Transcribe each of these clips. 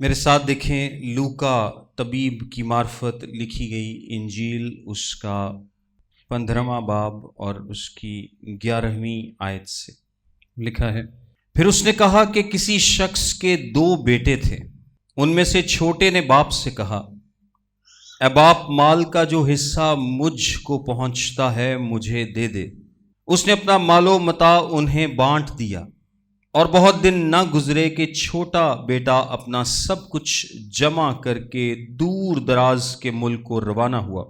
میرے ساتھ دیکھیں لوکا طبیب کی معرفت لکھی گئی انجیل اس کا 15واں باب اور اس کی 11ویں آیت سے لکھا ہے۔ پھر اس نے کہا کہ کسی شخص کے 2 بیٹے تھے، ان میں سے چھوٹے نے باپ سے کہا، اے باپ، مال کا جو حصہ مجھ کو پہنچتا ہے مجھے دے دے۔ اس نے اپنا مال و متاع انہیں بانٹ دیا، اور بہت دن نہ گزرے کہ چھوٹا بیٹا اپنا سب کچھ جمع کر کے دور دراز کے ملک کو روانہ ہوا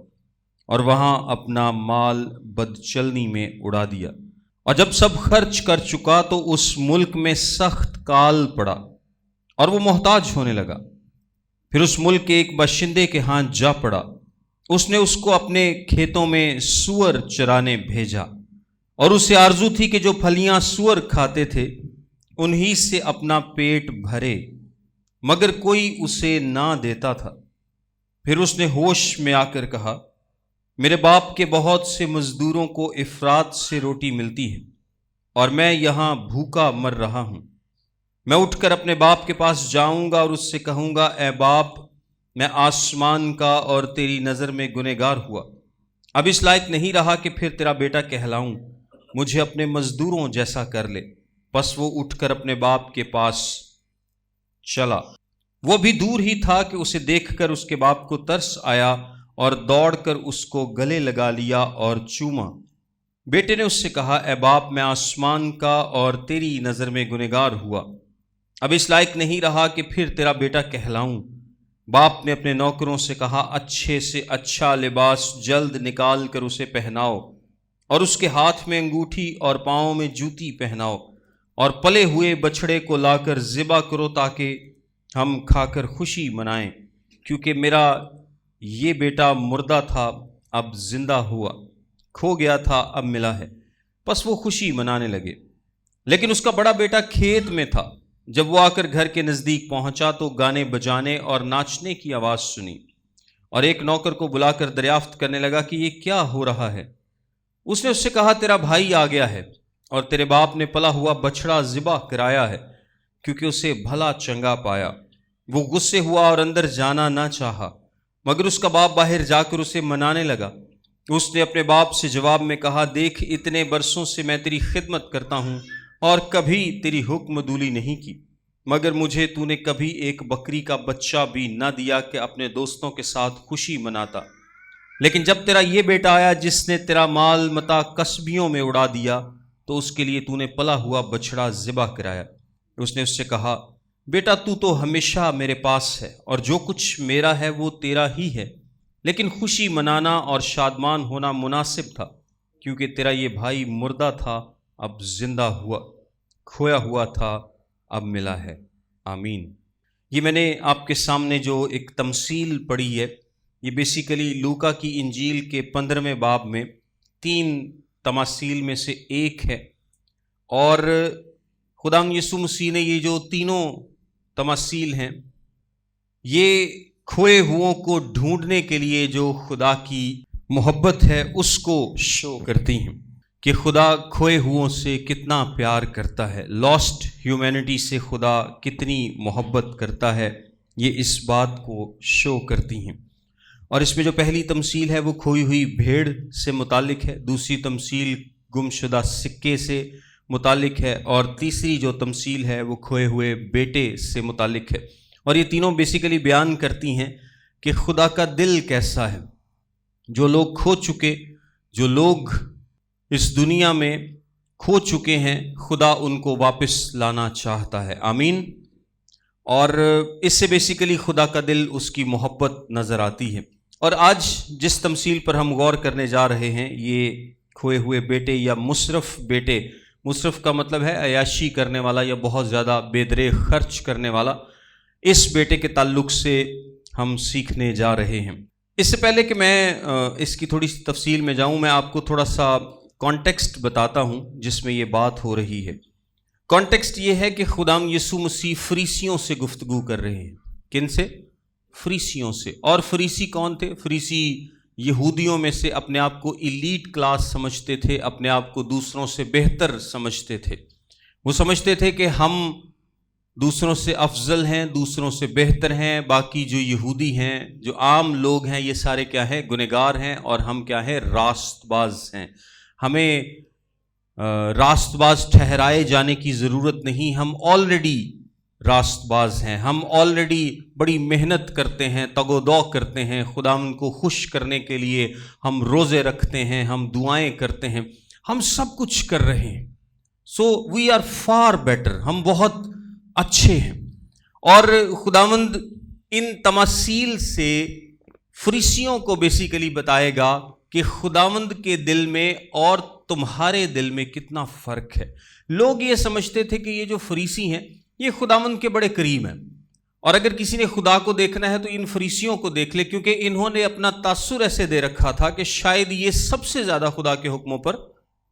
اور وہاں اپنا مال بدچلنی میں اڑا دیا، اور جب سب خرچ کر چکا تو اس ملک میں سخت کال پڑا اور وہ محتاج ہونے لگا۔ پھر اس ملک کے ایک باشندے کے ہاں جا پڑا، اس نے اس کو اپنے کھیتوں میں سور چرانے بھیجا، اور اسے آرزو تھی کہ جو پھلیاں سور کھاتے تھے انہی سے اپنا پیٹ بھرے، مگر کوئی اسے نہ دیتا تھا۔ پھر اس نے ہوش میں آ کر کہا، میرے باپ کے بہت سے مزدوروں کو افراط سے روٹی ملتی ہے اور میں یہاں بھوکا مر رہا ہوں۔ میں اٹھ کر اپنے باپ کے پاس جاؤں گا اور اس سے کہوں گا، اے باپ، میں آسمان کا اور تیری نظر میں گنہگار ہوا، اب اس لائق نہیں رہا کہ پھر تیرا بیٹا کہلاؤں، مجھے اپنے مزدوروں جیسا کر لے۔ پس وہ اٹھ کر اپنے باپ کے پاس چلا۔ وہ بھی دور ہی تھا کہ اسے دیکھ کر اس کے باپ کو ترس آیا اور دوڑ کر اس کو گلے لگا لیا اور چوما۔ بیٹے نے اس سے کہا، اے باپ، میں آسمان کا اور تیری نظر میں گنہگار ہوا، اب اس لائق نہیں رہا کہ پھر تیرا بیٹا کہلاؤں۔ باپ نے اپنے نوکروں سے کہا، اچھے سے اچھا لباس جلد نکال کر اسے پہناؤ، اور اس کے ہاتھ میں انگوٹھی اور پاؤں میں جوتی پہناؤ، اور پلے ہوئے بچڑے کو لا کر ذبح کرو تاکہ ہم کھا کر خوشی منائیں، کیونکہ میرا یہ بیٹا مردہ تھا اب زندہ ہوا، کھو گیا تھا اب ملا ہے۔ پس وہ خوشی منانے لگے۔ لیکن اس کا بڑا بیٹا کھیت میں تھا۔ جب وہ آ کر گھر کے نزدیک پہنچا تو گانے بجانے اور ناچنے کی آواز سنی، اور ایک نوکر کو بلا کر دریافت کرنے لگا کہ یہ کیا ہو رہا ہے۔ اس نے اس سے کہا، تیرا بھائی آ گیا ہے اور تیرے باپ نے پلا ہوا بچڑا ذبح کرایا ہے، کیونکہ اسے بھلا چنگا پایا۔ وہ غصے ہوا اور اندر جانا نہ چاہا، مگر اس کا باپ باہر جا کر اسے منانے لگا۔ اس نے اپنے باپ سے جواب میں کہا، دیکھ، اتنے برسوں سے میں تیری خدمت کرتا ہوں اور کبھی تیری حکم دولی نہیں کی، مگر مجھے تو نے کبھی ایک بکری کا بچہ بھی نہ دیا کہ اپنے دوستوں کے ساتھ خوشی مناتا۔ لیکن جب تیرا یہ بیٹا آیا جس نے تیرا مال متاع کسبیوں میں اڑا دیا، تو اس کے لیے تو نے پلا ہوا بچڑا ذبح کرایا۔ اس نے اس سے کہا، بیٹا، تو ہمیشہ میرے پاس ہے اور جو کچھ میرا ہے وہ تیرا ہی ہے، لیکن خوشی منانا اور شادمان ہونا مناسب تھا، کیونکہ تیرا یہ بھائی مردہ تھا اب زندہ ہوا، کھویا ہوا تھا اب ملا ہے۔ آمین۔ یہ میں نے آپ کے سامنے جو ایک تمثیل پڑھی ہے، یہ بیسیکلی لوکا کی انجیل کے 15ویں باب میں 3 تماثیل میں سے ایک ہے، اور خداوند یسوع مسیح نے یہ جو تینوں تماثیل ہیں، یہ کھوئے ہوئوں کو ڈھونڈنے کے لیے جو خدا کی محبت ہے اس کو شو کرتی ہیں کہ خدا کھوئے ہوئوں سے کتنا پیار کرتا ہے، لاسٹ ہیومینٹی سے خدا کتنی محبت کرتا ہے، یہ اس بات کو شو کرتی ہیں۔ اور اس میں جو پہلی تمثیل ہے وہ کھوئی ہوئی بھیڑ سے متعلق ہے، دوسری تمثیل گمشدہ سکے سے متعلق ہے، اور تیسری جو تمثیل ہے وہ کھوئے ہوئے بیٹے سے متعلق ہے۔ اور یہ تینوں بیسیکلی بیان کرتی ہیں کہ خدا کا دل کیسا ہے۔ جو لوگ کھو چکے، جو لوگ اس دنیا میں کھو چکے ہیں، خدا ان کو واپس لانا چاہتا ہے۔ آمین۔ اور اس سے بیسیکلی خدا کا دل، اس کی محبت نظر آتی ہے۔ اور آج جس تمثیل پر ہم غور کرنے جا رہے ہیں، یہ کھوئے ہوئے بیٹے یا مصرف بیٹے، مصرف کا مطلب ہے عیاشی کرنے والا یا بہت زیادہ بے دریغ خرچ کرنے والا، اس بیٹے کے تعلق سے ہم سیکھنے جا رہے ہیں۔ اس سے پہلے کہ میں اس کی تھوڑی سی تفصیل میں جاؤں، میں آپ کو تھوڑا سا کانٹیکسٹ بتاتا ہوں جس میں یہ بات ہو رہی ہے۔ کانٹیکسٹ یہ ہے کہ خداوند یسوع مسیح فریسیوں سے گفتگو کر رہے ہیں۔ کن سے؟ فریسیوں سے۔ اور فریسی کون تھے؟ فریسی یہودیوں میں سے اپنے آپ کو ایلیٹ کلاس سمجھتے تھے، اپنے آپ کو دوسروں سے بہتر سمجھتے تھے۔ وہ سمجھتے تھے کہ ہم دوسروں سے افضل ہیں، دوسروں سے بہتر ہیں. باقی جو یہودی ہیں، جو عام لوگ ہیں، یہ سارے کیا ہیں؟ گنہگار ہیں. اور ہم کیا ہیں؟ راست باز ہیں. ہمیں راست باز ٹھہرائے جانے کی ضرورت نہیں. ہم آلریڈی راست باز ہیں. ہم آلریڈی بڑی محنت کرتے ہیں، تگ و دو کرتے ہیں. خداوند کو خوش کرنے کے لیے ہم روزے رکھتے ہیں، ہم دعائیں کرتے ہیں، ہم سب کچھ کر رہے ہیں. سو وی آر فار بیٹر. ہم بہت اچھے ہیں. اور خداوند ان تماثیل سے فریسیوں کو بیسیکلی بتائے گا کہ خداوند کے دل میں اور تمہارے دل میں کتنا فرق ہے. لوگ یہ سمجھتے تھے کہ یہ جو فریسی ہیں یہ خداوند کے بڑے قریب ہیں، اور اگر کسی نے خدا کو دیکھنا ہے تو ان فریسیوں کو دیکھ لے، کیونکہ انہوں نے اپنا تاثر ایسے دے رکھا تھا کہ شاید یہ سب سے زیادہ خدا کے حکموں پر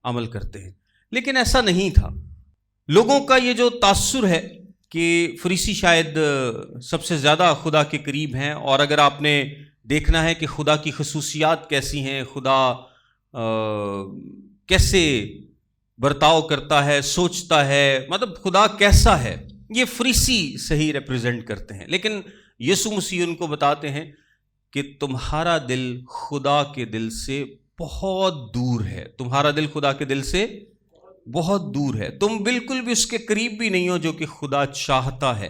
عمل کرتے ہیں. لیکن ایسا نہیں تھا. لوگوں کا یہ جو تاثر ہے کہ فریسی شاید سب سے زیادہ خدا کے قریب ہیں، اور اگر آپ نے دیکھنا ہے کہ خدا کی خصوصیات کیسی ہیں، خدا کیسے برتاؤ کرتا ہے، سوچتا ہے، مطلب خدا کیسا ہے، یہ فریسی صحیح ریپریزنٹ کرتے ہیں. لیکن یسوع مسیح ان کو بتاتے ہیں کہ تمہارا دل خدا کے دل سے بہت دور ہے. تمہارا دل خدا کے دل سے بہت دور ہے. تم بالکل بھی اس کے قریب بھی نہیں ہو جو کہ خدا چاہتا ہے.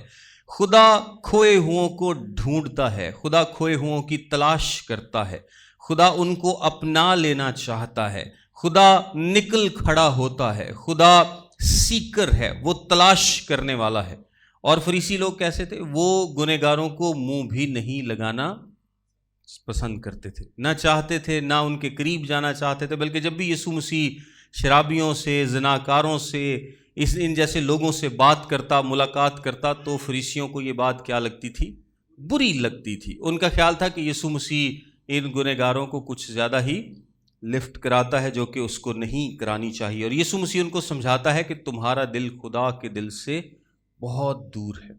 خدا کھوئے ہوں کو ڈھونڈتا ہے. خدا کھوئے ہوں کی تلاش کرتا ہے. خدا ان کو اپنا لینا چاہتا ہے. خدا نکل کھڑا ہوتا ہے. خدا سیکر ہے، وہ تلاش کرنے والا ہے. اور فریسی لوگ کیسے تھے؟ وہ گنہگاروں کو منہ بھی نہیں لگانا پسند کرتے تھے، نہ چاہتے تھے، نہ ان کے قریب جانا چاہتے تھے. بلکہ جب بھی یسوع مسیح شرابیوں سے، زناکاروں سے، ان جیسے لوگوں سے بات کرتا، ملاقات کرتا، تو فریسیوں کو یہ بات کیا لگتی تھی؟ بری لگتی تھی. ان کا خیال تھا کہ یسوع مسیح ان گنہگاروں کو کچھ زیادہ ہی لفٹ کراتا ہے جو کہ اس کو نہیں کرانی چاہیے. اور یسوع مسیح ان کو سمجھاتا ہے کہ تمہارا دل خدا کے دل سے بہت دور ہے.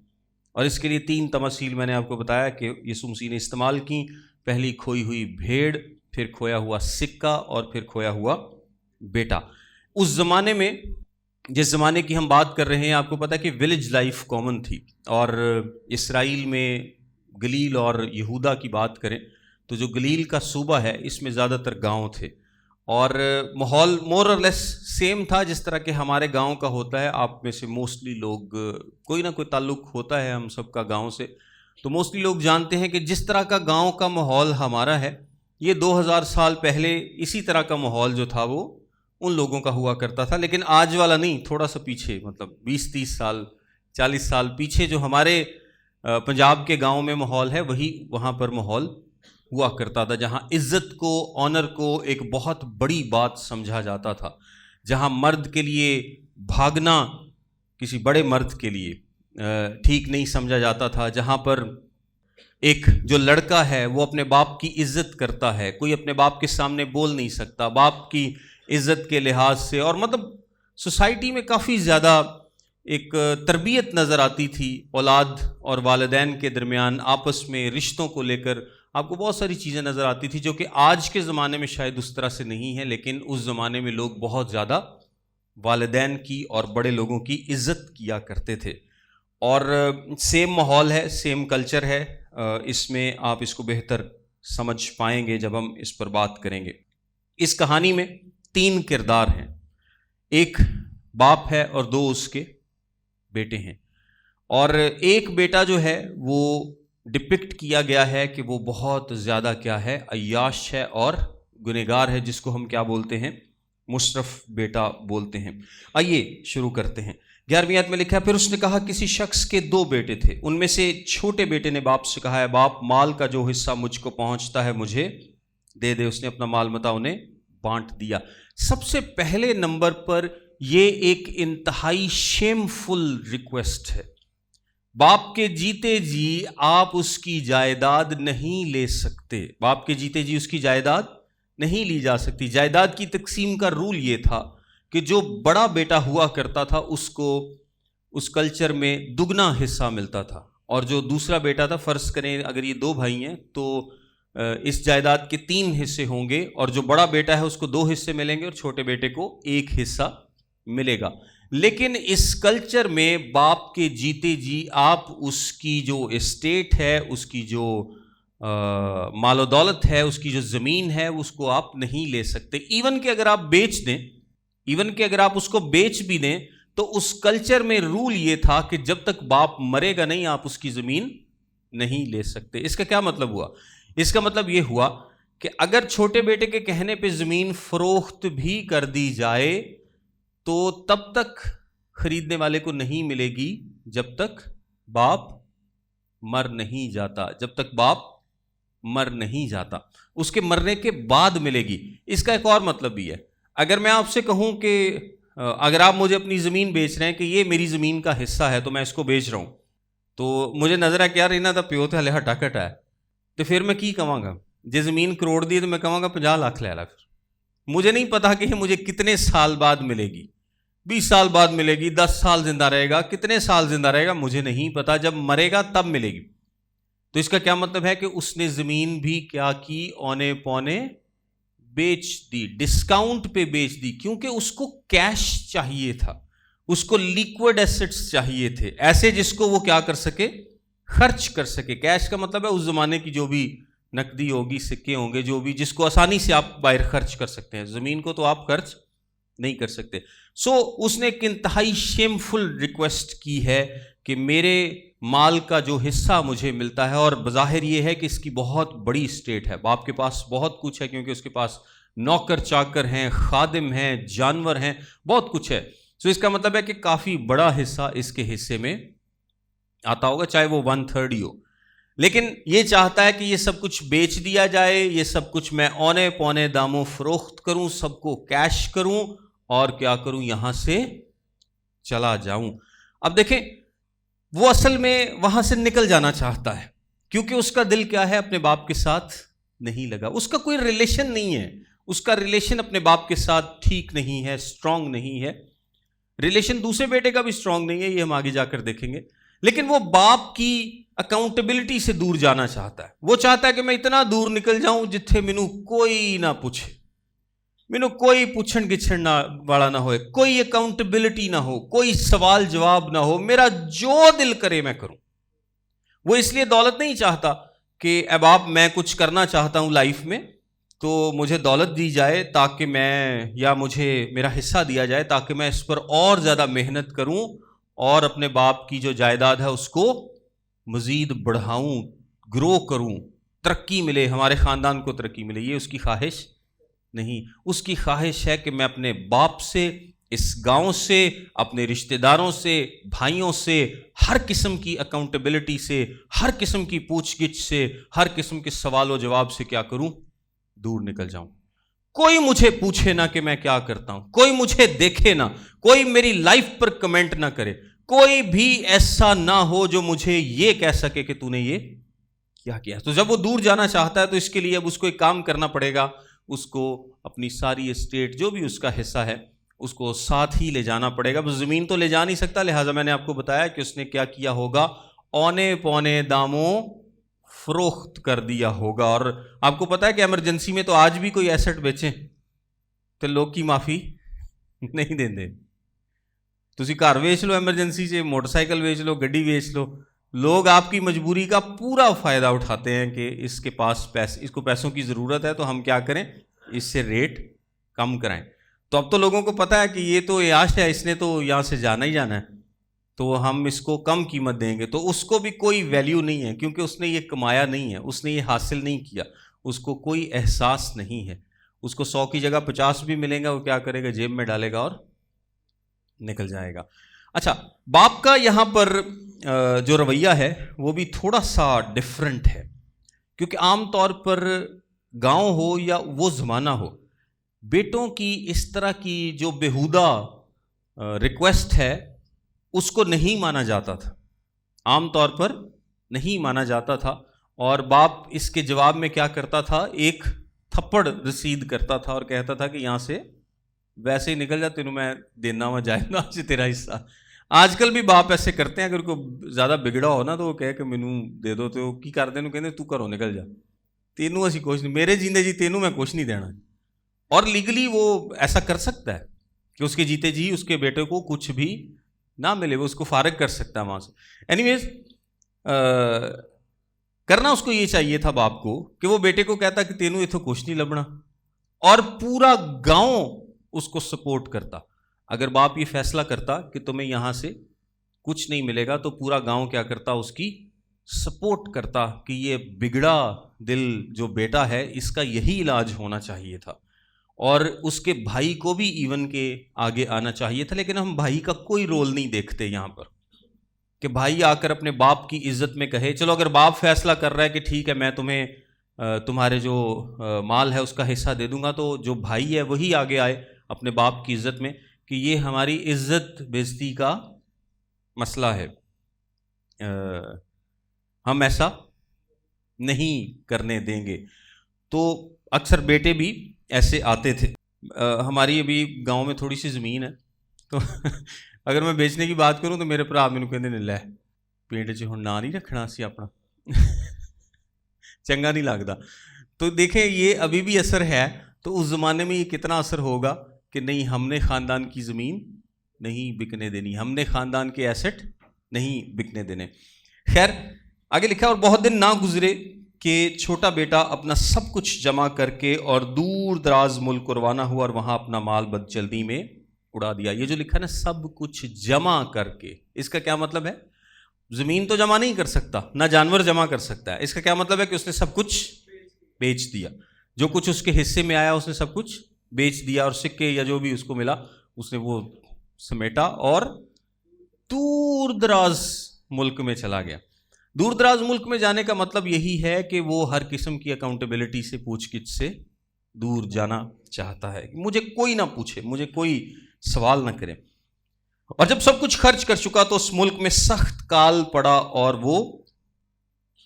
اور اس کے لیے 3 تماثیل میں نے آپ کو بتایا کہ یسوع مسیح نے استعمال کی. پہلی کھوئی ہوئی بھیڑ، پھر کھویا ہوا سکہ، اور پھر کھویا ہوا بیٹا. اس زمانے میں، جس زمانے کی ہم بات کر رہے ہیں، آپ کو پتہ ہے کہ ولیج لائف کامن تھی. اور اسرائیل میں گلیل اور یہودا کی بات کریں تو جو گلیل کا صوبہ ہے اس میں زیادہ تر گاؤں تھے، اور ماحول مور اور لیس سیم تھا جس طرح کہ ہمارے گاؤں کا ہوتا ہے. آپ میں سے موسٹلی لوگ، کوئی نہ کوئی تعلق ہوتا ہے ہم سب کا گاؤں سے، تو موسٹلی لوگ جانتے ہیں کہ جس طرح کا گاؤں کا ماحول ہمارا ہے، یہ 2000 سال پہلے اسی طرح کا ماحول جو تھا وہ ان لوگوں کا ہوا کرتا تھا. لیکن آج والا نہیں، تھوڑا سا پیچھے، مطلب 20-30 سال 40 سال پیچھے جو ہمارے پنجاب کے گاؤں میں ماحول ہے، وہی وہاں پر ماحول ہوا کرتا تھا، جہاں عزت کو، آنر کو ایک بہت بڑی بات سمجھا جاتا تھا. جہاں مرد کے لیے بھاگنا کسی بڑے مرد کے لیے ٹھیک نہیں سمجھا جاتا تھا. جہاں پر ایک جو لڑکا ہے وہ اپنے باپ کی عزت کرتا ہے، کوئی اپنے باپ کے سامنے بول نہیں سکتا باپ کی عزت کے لحاظ سے. اور مطلب سوسائٹی میں کافی زیادہ ایک تربیت نظر آتی تھی اولاد اور والدین کے درمیان، آپس میں رشتوں کو لے کر آپ کو بہت ساری چیزیں نظر آتی تھی جو کہ آج کے زمانے میں شاید اس طرح سے نہیں ہے. لیکن اس زمانے میں لوگ بہت زیادہ والدین کی اور بڑے لوگوں کی عزت کیا کرتے تھے. اور سیم ماحول ہے، سیم کلچر ہے. اس میں آپ اس کو بہتر سمجھ پائیں گے جب ہم اس پر بات کریں گے. اس کہانی میں 3 کردار ہیں. ایک باپ ہے اور 2 اس کے بیٹے ہیں. اور ایک بیٹا جو ہے وہ ڈپکٹ کیا گیا ہے کہ وہ بہت زیادہ کیا ہے؟ عیاش ہے اور گنہگار ہے، جس کو ہم کیا بولتے ہیں؟ مصرف بیٹا بولتے ہیں. آئیے شروع کرتے ہیں. 11ویں آیت میں لکھا ہے، پھر اس نے کہا کسی شخص کے 2 بیٹے تھے، ان میں سے چھوٹے بیٹے نے باپ سے کہا ہے باپ، مال کا جو حصہ مجھ کو پہنچتا ہے مجھے دے دے. اس نے اپنا مال متا انہیں بانٹ دیا. سب سے پہلے نمبر پر یہ ایک انتہائی شیم فل ریکویسٹ ہے. باپ کے جیتے جی آپ اس کی جائیداد نہیں لے سکتے. باپ کے جیتے جی اس کی جائیداد نہیں لی جا سکتی. جائیداد کی تقسیم کا رول یہ تھا کہ جو بڑا بیٹا ہوا کرتا تھا اس کو اس کلچر میں دگنا حصہ ملتا تھا، اور جو دوسرا بیٹا تھا، فرض کریں اگر یہ 2 بھائی ہیں تو اس جائیداد کے 3 حصے ہوں گے، اور جو بڑا بیٹا ہے اس کو 2 حصے ملیں گے اور چھوٹے بیٹے کو 1 حصہ ملے گا. لیکن اس کلچر میں باپ کے جیتے جی آپ اس کی جو اسٹیٹ ہے، اس کی جو مال و دولت ہے، اس کی جو زمین ہے، اس کو آپ نہیں لے سکتے. ایون کہ اگر آپ بیچ دیں، ایون کہ اگر آپ اس کو بیچ بھی دیں تو اس کلچر میں رول یہ تھا کہ جب تک باپ مرے گا نہیں آپ اس کی زمین نہیں لے سکتے. اس کا کیا مطلب ہوا؟ اس کا مطلب یہ ہوا کہ اگر چھوٹے بیٹے کے کہنے پہ زمین فروخت بھی کر دی جائے تو تب تک خریدنے والے کو نہیں ملے گی جب تک باپ مر نہیں جاتا. جب تک باپ مر نہیں جاتا، اس کے مرنے کے بعد ملے گی. اس کا ایک اور مطلب بھی ہے. اگر میں آپ سے کہوں کہ اگر آپ مجھے اپنی زمین بیچ رہے ہیں کہ یہ میری زمین کا حصہ ہے تو میں اس کو بیچ رہا ہوں، تو مجھے نظر ہے کہ یار انہاں دا پیو تے ہلے ہٹا کٹ ہے، تو پھر میں کی کہاں گا؟ جی زمین کروڑ دی تو میں کہاں گا 50 لاکھ لے لا. مجھے نہیں پتا کہ یہ مجھے کتنے سال بعد ملے گی، 20 سال بعد ملے گی، 10 سال زندہ رہے گا، کتنے سال زندہ رہے گا مجھے نہیں پتا. جب مرے گا تب ملے گی. تو اس کا کیا مطلب ہے کہ اس نے زمین بھی کیا کی؟ اونے پونے بیچ دی، ڈسکاؤنٹ پہ بیچ دی، کیونکہ اس کو کیش چاہیے تھا، اس کو لیکوڈ ایسٹس چاہیے تھے، ایسے جس کو وہ کیا کر سکے؟ خرچ کر سکے. کیش کا مطلب ہے اس زمانے کی جو بھی نقدی ہوگی، سکے ہوں گے، جو بھی جس کو آسانی سے آپ باہر خرچ کر سکتے ہیں. زمین کو تو آپ خرچ نہیں کر سکتے. سو اس نے ایک انتہائی شیمفل ریکویسٹ کی ہے کہ میرے مال کا جو حصہ مجھے ملتا ہے، اور بظاہر یہ ہے کہ اس کی بہت بڑی اسٹیٹ ہے، باپ کے پاس بہت کچھ ہے، کیونکہ اس کے پاس نوکر چاکر ہیں، خادم ہیں، جانور ہیں، بہت کچھ ہے. سو اس کا مطلب ہے کہ کافی بڑا حصہ اس کے حصے میں آتا ہوگا، چاہے وہ 1/3 ہی ہو. لیکن یہ چاہتا ہے کہ یہ سب کچھ بیچ دیا جائے، یہ سب کچھ میں اونے پونے داموں فروخت کروں، سب کو کیش کروں، اور کیا کروں؟ یہاں سے چلا جاؤں. اب دیکھیں، وہ اصل میں وہاں سے نکل جانا چاہتا ہے، کیونکہ اس کا دل کیا ہے؟ اپنے باپ کے ساتھ نہیں لگا. اس کا کوئی ریلیشن نہیں ہے، اس کا ریلیشن اپنے باپ کے ساتھ ٹھیک نہیں ہے، اسٹرانگ نہیں ہے. ریلیشن دوسرے بیٹے کا بھی اسٹرانگ نہیں ہے، یہ ہم آگے جا کر دیکھیں گے. لیکن وہ باپ کی اکاؤنٹیبلٹی سے دور جانا چاہتا ہے. وہ چاہتا ہے کہ میں اتنا دور نکل جاؤں جتھے مینوں کوئی نہ پوچھے، مینوں کوئی پوچھن گچھن والا نہ ہوئے، کوئی اکاؤنٹیبلٹی نہ ہو، کوئی سوال جواب نہ ہو، میرا جو دل کرے میں کروں. وہ اس لیے دولت نہیں چاہتا کہ اے باپ میں کچھ کرنا چاہتا ہوں لائف میں تو مجھے دولت دی جائے تاکہ میں، یا مجھے میرا حصہ دیا جائے تاکہ میں اس پر اور زیادہ محنت کروں اور اپنے باپ کی جو جائیداد ہے اس کو مزید بڑھاؤں، گرو کروں، ترقی ملے، ہمارے خاندان کو ترقی ملے. یہ اس کی خواہش نہیں. اس کی خواہش ہے کہ میں اپنے باپ سے، اس گاؤں سے، اپنے رشتہ داروں سے، بھائیوں سے، ہر قسم کی اکاؤنٹیبلٹی سے، ہر قسم کی پوچھ گچھ سے، ہر قسم کے سوال و جواب سے کیا کروں؟ دور نکل جاؤں. کوئی مجھے پوچھے نہ کہ میں کیا کرتا ہوں، کوئی مجھے دیکھے نہ، کوئی میری لائف پر کمنٹ نہ کرے، کوئی بھی ایسا نہ ہو جو مجھے یہ کہہ سکے کہ تو نے یہ کیا کیا. تو جب وہ دور جانا چاہتا ہے تو اس کے لیے اب اس کو ایک کام کرنا پڑے گا. اس کو اپنی ساری اسٹیٹ جو بھی اس کا حصہ ہے اس کو ساتھ ہی لے جانا پڑے گا. زمین تو لے جا نہیں سکتا، لہٰذا میں نے آپ کو بتایا کہ اس نے کیا کیا ہوگا؟ اونے پونے داموں فروخت کر دیا ہوگا. اور آپ کو پتا ہے کہ ایمرجنسی میں تو آج بھی کوئی ایسٹ بیچیں تو لوگ کی معافی نہیں دیں دے. تسی گھر ویچ لو ایمرجنسی سے، موٹر سائیکل ویچ لو، گڈی ویچ لو، لوگ آپ کی مجبوری کا پورا فائدہ اٹھاتے ہیں کہ اس کے پاس اس کو پیسوں کی ضرورت ہے تو ہم کیا کریں؟ اس سے ریٹ کم کرائیں. تو اب تو لوگوں کو پتا ہے کہ یہ تو عیاش ہے، اس نے تو یہاں سے جانا ہی جانا ہے، تو ہم اس کو کم قیمت دیں گے. تو اس کو بھی کوئی ویلیو نہیں ہے، کیونکہ اس نے یہ کمایا نہیں ہے، اس نے یہ حاصل نہیں کیا، اس کو کوئی احساس نہیں ہے. اس کو 100 کی جگہ 50 بھی ملیں گا، وہ کیا کرے گا؟ جیب میں ڈالے گا اور نکل جائے گا. اچھا، باپ کا یہاں پر جو رویہ ہے وہ بھی تھوڑا سا ڈفرنٹ ہے، کیونکہ عام طور پر گاؤں ہو یا وہ زمانہ ہو، بیٹوں کی اس طرح کی جو بیہودہ ریکویسٹ ہے اس کو نہیں مانا جاتا تھا، عام طور پر نہیں مانا جاتا تھا. اور باپ اس کے جواب میں کیا کرتا تھا؟ ایک تھپڑ رسید کرتا تھا اور کہتا تھا کہ یہاں سے ویسے ہی نکل جا، تینوں میں دینا ہوا جائے گا سے تیرا حصہ. آج کل بھی باپ ایسے کرتے ہیں، اگر کوئی زیادہ بگڑا ہو نا تو وہ کہے کہ مینوں دے دو، تو کی کرتے ہیں کہتے تو کرو نکل جا، تینوں اسی کچھ نہیں، میرے جیندے جی تینوں میں کچھ نہیں دینا. اور لیگلی وہ ایسا کر سکتا ہے کہ اس کے جیتے جی اس کے بیٹے کو کچھ بھی نہ ملے, وہ اس کو فارغ کر سکتا ہے وہاں سے. اینی ویز کرنا اس کو یہ چاہیے تھا باپ کو کہ وہ بیٹے کو کہتا کہ تینوں اتوں کچھ نہیں لبنا, اور پورا گاؤں اس کو سپورٹ کرتا. اگر باپ یہ فیصلہ کرتا کہ تمہیں یہاں سے کچھ نہیں ملے گا تو پورا گاؤں کیا کرتا, اس کی سپورٹ کرتا کہ یہ بگڑا دل جو بیٹا ہے اس کا یہی علاج ہونا چاہیے تھا, اور اس کے بھائی کو بھی ایون کے آگے آنا چاہیے تھا. لیکن ہم بھائی کا کوئی رول نہیں دیکھتے یہاں پر کہ بھائی آ کر اپنے باپ کی عزت میں کہے چلو اگر باپ فیصلہ کر رہا ہے کہ ٹھیک ہے میں تمہیں تمہارے جو مال ہے اس کا حصہ دے دوں گا, تو جو بھائی ہے وہی آگے آئے اپنے باپ کی عزت میں کہ یہ ہماری عزت بےزتی کا مسئلہ ہے, ہم ایسا نہیں کرنے دیں گے. تو اکثر بیٹے بھی ایسے آتے تھے. ہماری ابھی گاؤں میں تھوڑی سی زمین ہے, تو اگر میں بیچنے کی بات کروں تو میرے بھرا مینوں کہندے نے لے پنڈ 'چ ہن ناں نہیں رکھنا اسی اپنا چنگا نہیں لگتا. تو دیکھیں یہ ابھی بھی اثر ہے, تو اس زمانے میں یہ کتنا اثر ہوگا کہ نہیں ہم نے خاندان کی زمین نہیں بکنے دینی, ہم نے خاندان کے ایسٹ نہیں بکنے دینے. خیر آگے لکھا اور بہت دن نہ گزرے کہ چھوٹا بیٹا اپنا سب کچھ جمع کر کے اور دور دراز ملک کو روانہ ہوا اور وہاں اپنا مال بد جلدی میں اڑا دیا. یہ جو لکھا نا سب کچھ جمع کر کے, اس کا کیا مطلب ہے؟ زمین تو جمع نہیں کر سکتا, نہ جانور جمع کر سکتا ہے. اس کا کیا مطلب ہے کہ اس نے سب کچھ بیچ دیا, جو کچھ اس کے حصے میں آیا اس نے سب کچھ بیچ دیا, اور سکے یا جو بھی اس کو ملا اس نے وہ سمیٹا اور دور دراز ملک میں چلا گیا. دور دراز ملک میں جانے کا مطلب یہی ہے کہ وہ ہر قسم کی اکاؤنٹیبلٹی سے پوچھ گچھ سے دور جانا چاہتا ہے, مجھے کوئی نہ پوچھے, مجھے کوئی سوال نہ کرے. اور جب سب کچھ خرچ کر چکا تو اس ملک میں سخت کال پڑا اور وہ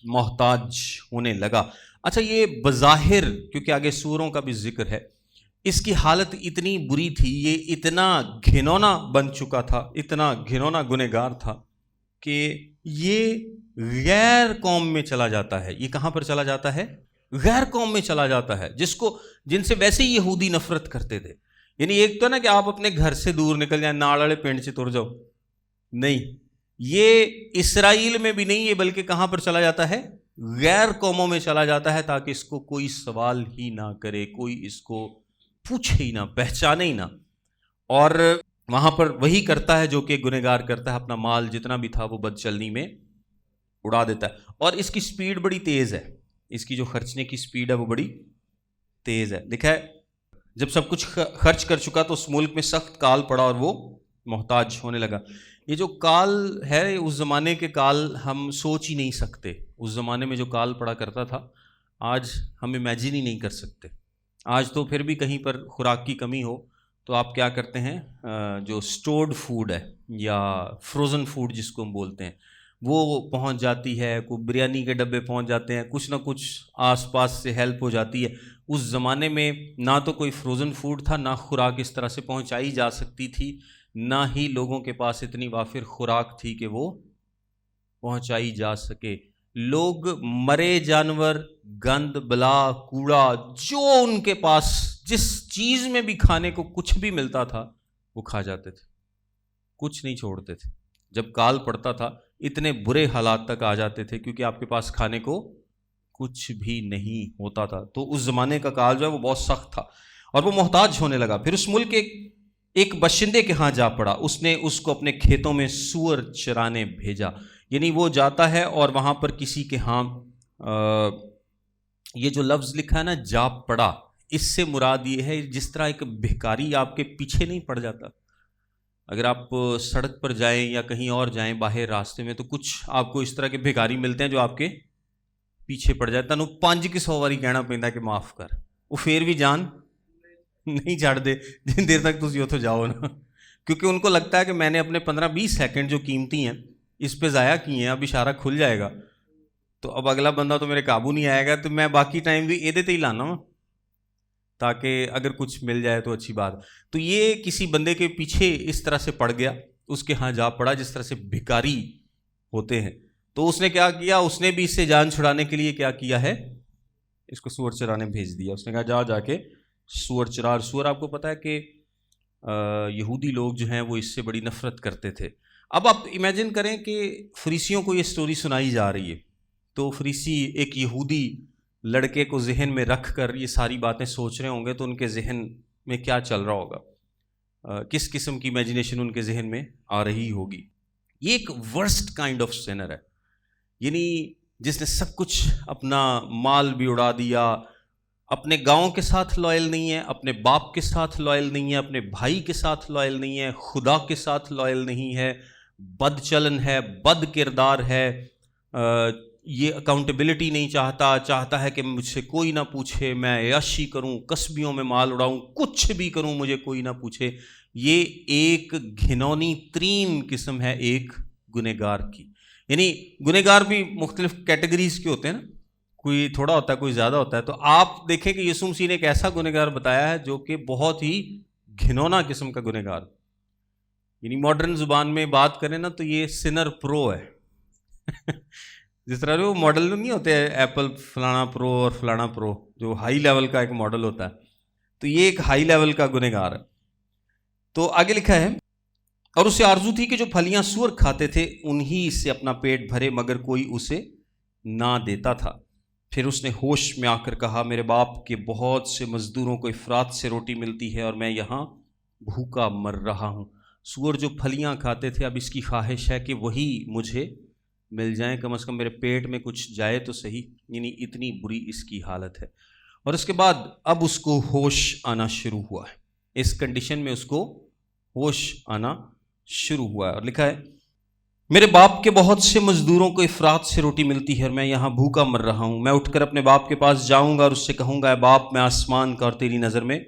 محتاج ہونے لگا. اچھا یہ بظاہر, کیونکہ آگے سوروں کا بھی ذکر ہے, اس کی حالت اتنی بری تھی, یہ اتنا گھنونا بن چکا تھا, اتنا گھنونا گنہگار تھا کہ یہ غیر قوم میں چلا جاتا ہے. یہ کہاں پر چلا جاتا ہے؟ غیر قوم میں چلا جاتا ہے, جن سے ویسے ہی یہودی نفرت کرتے تھے. یعنی ایک تو نا کہ آپ اپنے گھر سے دور نکل جائیں, نال والے پنڈ سے تر جاؤ, نہیں, یہ اسرائیل میں بھی نہیں, یہ بلکہ کہاں پر چلا جاتا ہے؟ غیر قوموں میں چلا جاتا ہے, تاکہ اس کو کوئی سوال ہی نہ کرے, کوئی اس کو پوچھے ہی نہ, پہچانے ہی نہ. اور وہاں پر وہی کرتا ہے جو کہ گنہگار کرتا ہے, اپنا مال جتنا بھی تھا وہ بد چلنی میں اڑا دیتا ہے. اور اس کی سپیڈ بڑی تیز ہے, اس کی جو خرچنے کی سپیڈ ہے وہ بڑی تیز ہے. لکھا ہے جب سب کچھ خرچ کر چکا تو اس ملک میں سخت کال پڑا اور وہ محتاج ہونے لگا. یہ جو کال ہے اس زمانے کے کال ہم سوچ ہی نہیں سکتے. اس زمانے میں جو کال پڑا کرتا تھا آج ہم امیجن ہی نہیں کر سکتے. آج تو پھر بھی کہیں پر خوراک کی کمی ہو تو آپ کیا کرتے ہیں, جو اسٹورڈ فوڈ ہے یا فروزن فوڈ جس کو ہم بولتے ہیں وہ پہنچ جاتی ہے, کوئی بریانی کے ڈبے پہنچ جاتے ہیں, کچھ نہ کچھ آس پاس سے ہیلپ ہو جاتی ہے. اس زمانے میں نہ تو کوئی فروزن فوڈ تھا, نہ خوراک اس طرح سے پہنچائی جا سکتی تھی, نہ ہی لوگوں کے پاس اتنی وافر خوراک تھی کہ وہ پہنچائی جا سکے. لوگ مرے جانور, گند, بلا, کوڑا, جو ان کے پاس جس چیز میں بھی کھانے کو کچھ بھی ملتا تھا وہ کھا جاتے تھے, کچھ نہیں چھوڑتے تھے. جب کال پڑتا تھا اتنے برے حالات تک آ جاتے تھے کیونکہ آپ کے پاس کھانے کو کچھ بھی نہیں ہوتا تھا. تو اس زمانے کا کال جو ہے وہ بہت سخت تھا اور وہ محتاج ہونے لگا. پھر اس ملک کے ایک باشندے کے ہاں جا پڑا, اس نے اس کو اپنے کھیتوں میں سور چرانے بھیجا. یعنی وہ جاتا ہے اور وہاں پر کسی کے ہاں, یہ جو لفظ لکھا ہے نا جا پڑا, اس سے مراد یہ ہے جس طرح ایک بھکاری آپ کے پیچھے نہیں پڑ جاتا. اگر آپ سڑک پر جائیں یا کہیں اور جائیں باہر راستے میں تو کچھ آپ کو اس طرح کے بھکاری ملتے ہیں جو آپ کے پیچھے پڑ جائے. تنوں 500 واری کہنا پہنتا کہ معاف کر, وہ پھر بھی جان نہیں چھڑ دے جن دیر تک تسی اتوں جاؤ نا, کیونکہ ان کو لگتا ہے کہ میں نے اپنے 15-20 سیکنڈ جو قیمتی ہیں اس پہ ضائع کیے ہیں, اب اشارہ کھل جائے گا تو اب اگلا بندہ تو میرے قابو نہیں آئے گا, تو میں باقی ٹائم بھی یہ ہی لانا ہوں تاکہ اگر کچھ مل جائے تو اچھی بات. تو یہ کسی بندے کے پیچھے اس طرح سے پڑ گیا, اس کے ہاں جا پڑا جس طرح سے بھکاری ہوتے ہیں. تو اس نے کیا کیا, اس نے بھی اس سے جان چھڑانے کے لیے کیا کیا ہے, اس کو سور چرانے بھیج دیا. اس نے کہا جا کے سور چرا. سور آپ کو پتا ہے کہ یہودی لوگ جو ہیں وہ اس سے بڑی نفرت کرتے تھے۔ اب آپ امیجن کریں کہ فریسیوں کو یہ سٹوری سنائی جا رہی ہے، تو فریسی ایک یہودی لڑکے کو ذہن میں رکھ کر یہ ساری باتیں سوچ رہے ہوں گے، تو ان کے ذہن میں کیا چل رہا ہوگا، کس قسم کی امیجنیشن ان کے ذہن میں آ رہی ہوگی۔ یہ ایک ورسٹ کائنڈ آف سینر ہے، یعنی جس نے سب کچھ، اپنا مال بھی اڑا دیا، اپنے گاؤں کے ساتھ لائل نہیں ہے، اپنے باپ کے ساتھ لائل نہیں ہے، اپنے بھائی کے ساتھ لائل نہیں ہے، خدا کے ساتھ لائل نہیں ہے، بد چلن ہے، بد کردار ہے، یہ اکاؤنٹیبلٹی نہیں چاہتا ہے کہ مجھ سے کوئی نہ پوچھے، میں عیاشی کروں، کسبیوں میں مال اڑاؤں، کچھ بھی کروں مجھے کوئی نہ پوچھے۔ یہ ایک گھنونی ترین قسم ہے ایک گنہگار کی۔ یعنی گنہگار بھی مختلف کیٹیگریز کے ہوتے ہیں نا، کوئی تھوڑا ہوتا ہے کوئی زیادہ ہوتا ہے، تو آپ دیکھیں کہ یسوع مسیح نے ایک ایسا گنہگار بتایا ہے جو کہ بہت ہی گھنونا قسم کا گنہگار، یعنی ماڈرن زبان میں بات کریں نا تو یہ سنر پرو ہے جس طرح وہ ماڈل نہیں ہوتے ایپل فلانا پرو اور فلانا پرو، جو ہائی لیول کا ایک ماڈل ہوتا ہے، تو یہ ایک ہائی لیول کا گنہگار ہے۔ تو آگے لکھا ہے، اور اسے آرزو تھی کہ جو پھلیاں سور کھاتے تھے انہی سے اپنا پیٹ بھرے، مگر کوئی اسے نہ دیتا تھا۔ پھر اس نے ہوش میں آ کر کہا، میرے باپ کے بہت سے مزدوروں کو افراط سے روٹی ملتی ہے اور میں یہاں بھوکا مر رہا ہوں۔ سور جو پھلیاں کھاتے تھے، اب اس کی خواہش ہے کہ وہی مجھے مل جائیں، کم از کم میرے پیٹ میں کچھ جائے تو صحیح، یعنی اتنی بری اس کی حالت ہے۔ اور اس کے بعد اب اس کو ہوش آنا شروع ہوا ہے، اس کنڈیشن میں اس کو ہوش آنا شروع ہوا ہے، اور لکھا ہے، میرے باپ کے بہت سے مزدوروں کو افراط سے روٹی ملتی ہے اور میں یہاں بھوکا مر رہا ہوں۔ میں اٹھ کر اپنے باپ کے پاس جاؤں گا اور اس سے کہوں گا، اے باپ، میں آسمان کا اور تیری نظر میں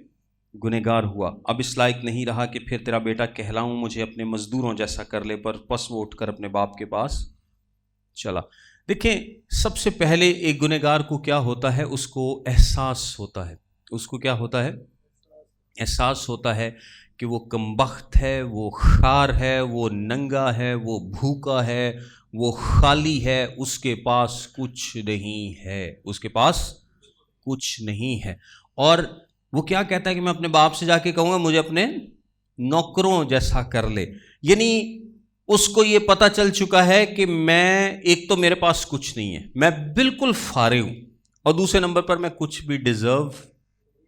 گنہگار ہوا، اب اس لائق نہیں رہا کہ پھر تیرا بیٹا کہلاؤں، مجھے اپنے مزدوروں جیسا کر لے۔ پر پس وہ اٹھ کر اپنے باپ کے پاس چلا۔ دیکھیں، سب سے پہلے ایک گنہگار کو کیا ہوتا ہے، اس کو احساس ہوتا ہے، اس کو کیا ہوتا ہے، احساس ہوتا ہے کہ وہ کمبخت ہے، وہ خار ہے، وہ ننگا ہے، وہ بھوکا ہے، وہ خالی ہے، اس کے پاس کچھ نہیں ہے، اس کے پاس کچھ نہیں ہے۔ اور وہ کیا کہتا ہے کہ میں اپنے باپ سے جا کے کہوں گا مجھے اپنے نوکروں جیسا کر لے۔ یعنی اس کو یہ پتہ چل چکا ہے کہ میں، ایک تو میرے پاس کچھ نہیں ہے، میں بالکل فارغ ہوں، اور دوسرے نمبر پر میں کچھ بھی ڈیزرو